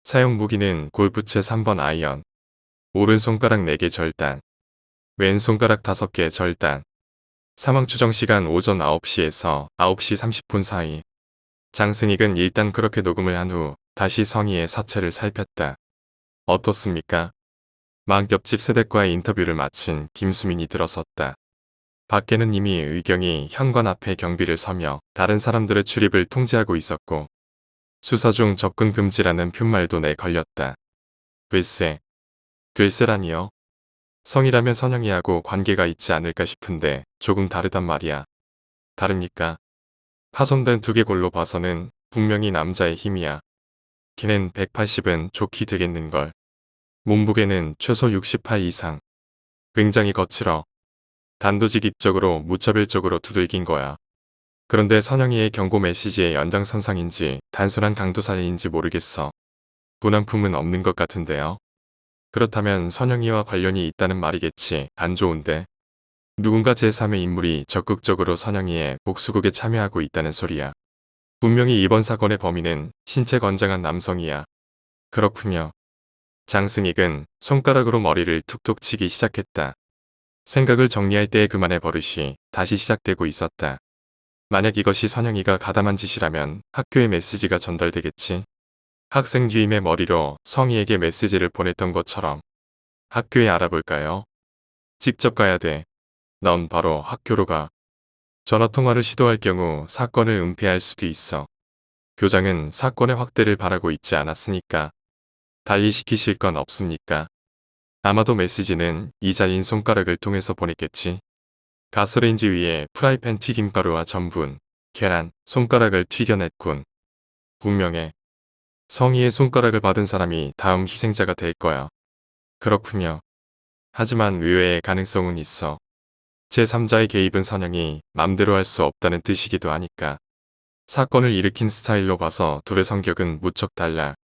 Speaker 1: 사용 무기는 골프채 3번 아이언. 오른손가락 4개 절단. 왼손가락 5개 절단. 사망 추정 시간 오전 9시에서 9시 30분 사이. 장승익은 일단 그렇게 녹음을 한 후 다시 성희의 사체를 살폈다. 어떻습니까? 막 옆집 새댁과의 인터뷰를 마친 김수민이 들어섰다. 밖에는 이미 의경이 현관 앞에 경비를 서며 다른 사람들의 출입을 통제하고 있었고 수사 중 접근 금지라는 푯말도 내걸렸다. 글쎄라니요. 성이라면 선영이하고 관계가 있지 않을까 싶은데 조금 다르단 말이야. 다릅니까? 파손된 두개골로 봐서는 분명히 남자의 힘이야. 걔는 180은 좋게 되겠는걸. 몸무게는 최소 68 이상. 굉장히 거칠어. 단도직입적으로 무차별적으로 두들긴 거야. 그런데 선영이의 경고 메시지의 연장선상인지 단순한 강도살인인지 모르겠어. 분한품은 없는 것 같은데요. 그렇다면 선영이와 관련이 있다는 말이겠지. 안 좋은데. 누군가 제3의 인물이 적극적으로 선영이의 복수극에 참여하고 있다는 소리야. 분명히 이번 사건의 범인은 신체 건장한 남성이야. 그렇군요. 장승익은 손가락으로 머리를 툭툭 치기 시작했다. 생각을 정리할 때의 그만의 버릇이 다시 시작되고 있었다. 만약 이것이 선영이가 가담한 짓이라면 학교에 메시지가 전달되겠지. 학생 주임의 머리로 성희에게 메시지를 보냈던 것처럼. 학교에 알아볼까요? 직접 가야 돼. 넌 바로 학교로 가. 전화통화를 시도할 경우 사건을 은폐할 수도 있어. 교장은 사건의 확대를 바라고 있지 않았으니까. 달리 시키실 건 없습니까? 아마도 메시지는 이자인 손가락을 통해서 보냈겠지. 가스레인지 위에 프라이팬 튀김가루와 전분, 계란, 손가락을 튀겨냈군. 분명해. 성희의 손가락을 받은 사람이 다음 희생자가 될 거야. 그렇군요. 하지만 의외의 가능성은 있어. 제3자의 개입은 선영이 맘대로 할 수 없다는 뜻이기도 하니까. 사건을 일으킨 스타일로 봐서 둘의 성격은 무척 달라.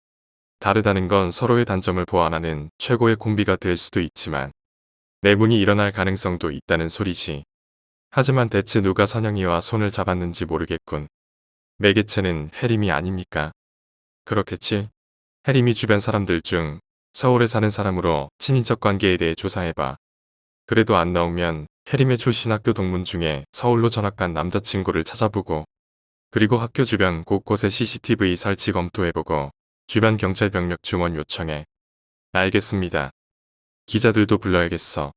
Speaker 1: 다르다는 건 서로의 단점을 보완하는 최고의 콤비가 될 수도 있지만 내분이 일어날 가능성도 있다는 소리지. 하지만 대체 누가 선영이와 손을 잡았는지 모르겠군. 매개체는 혜림이 아닙니까? 그렇겠지? 혜림이 주변 사람들 중 서울에 사는 사람으로 친인척 관계에 대해 조사해봐. 그래도 안 나오면 혜림의 출신 학교 동문 중에 서울로 전학 간 남자친구를 찾아보고 그리고 학교 주변 곳곳에 CCTV 설치 검토해보고 주변 경찰 병력 증원 요청해. 알겠습니다. 기자들도 불러야겠어.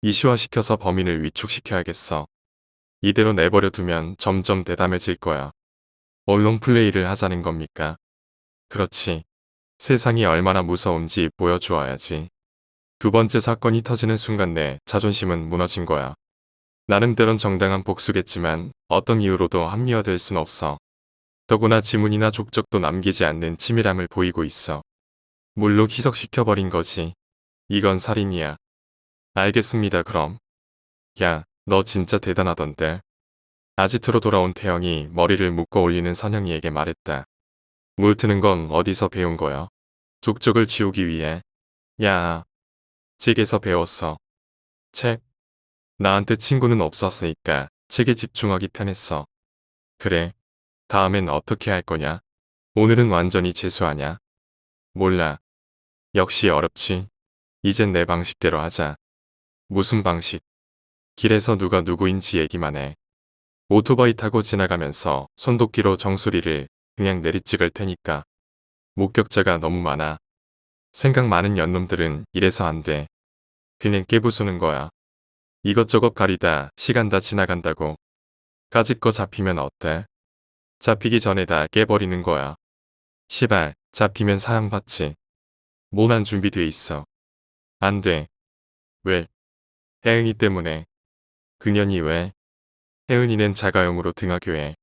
Speaker 1: 이슈화시켜서 범인을 위축시켜야겠어. 이대로 내버려 두면 점점 대담해질 거야. 언론 플레이를 하자는 겁니까? 그렇지. 세상이 얼마나 무서운지 보여주어야지. 두 번째 사건이 터지는 순간 내 자존심은 무너진 거야. 나름대론 정당한 복수겠지만 어떤 이유로도 합리화될 순 없어. 더구나 지문이나 족적도 남기지 않는 치밀함을 보이고 있어. 물로 희석시켜버린 거지. 이건 살인이야. 알겠습니다 그럼. 야, 너 진짜 대단하던데. 아지트로 돌아온 태영이 머리를 묶어 올리는 선영이에게 말했다. 물 트는 건 어디서 배운 거야? 족적을 지우기 위해. 야, 책에서 배웠어. 책? 나한테 친구는 없었으니까 책에 집중하기 편했어. 그래. 다음엔 어떻게 할 거냐? 오늘은 완전히 재수하냐? 몰라. 역시 어렵지. 이젠 내 방식대로 하자. 무슨 방식? 길에서 누가 누구인지 얘기만 해. 오토바이 타고 지나가면서 손도끼로 정수리를 그냥 내리찍을 테니까. 목격자가 너무 많아. 생각 많은 연놈들은 이래서 안 돼. 그냥 깨부수는 거야. 이것저것 가리다 시간 다 지나간다고. 까짓 거 잡히면 어때? 잡히기 전에 다 깨버리는 거야. 시발, 잡히면 사형받지. 모난 준비돼 있어. 안 돼. 왜? 혜은이 때문에. 그년이 왜? 혜은이는 자가용으로 등하교해.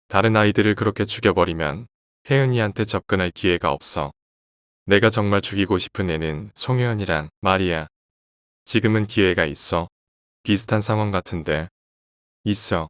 Speaker 1: 다른 아이들을 그렇게 죽여버리면 혜은이한테 접근할 기회가 없어. 내가 정말 죽이고 싶은 애는 송혜연이란 말이야. 지금은 기회가 있어. 비슷한 상황 같은데. 있어.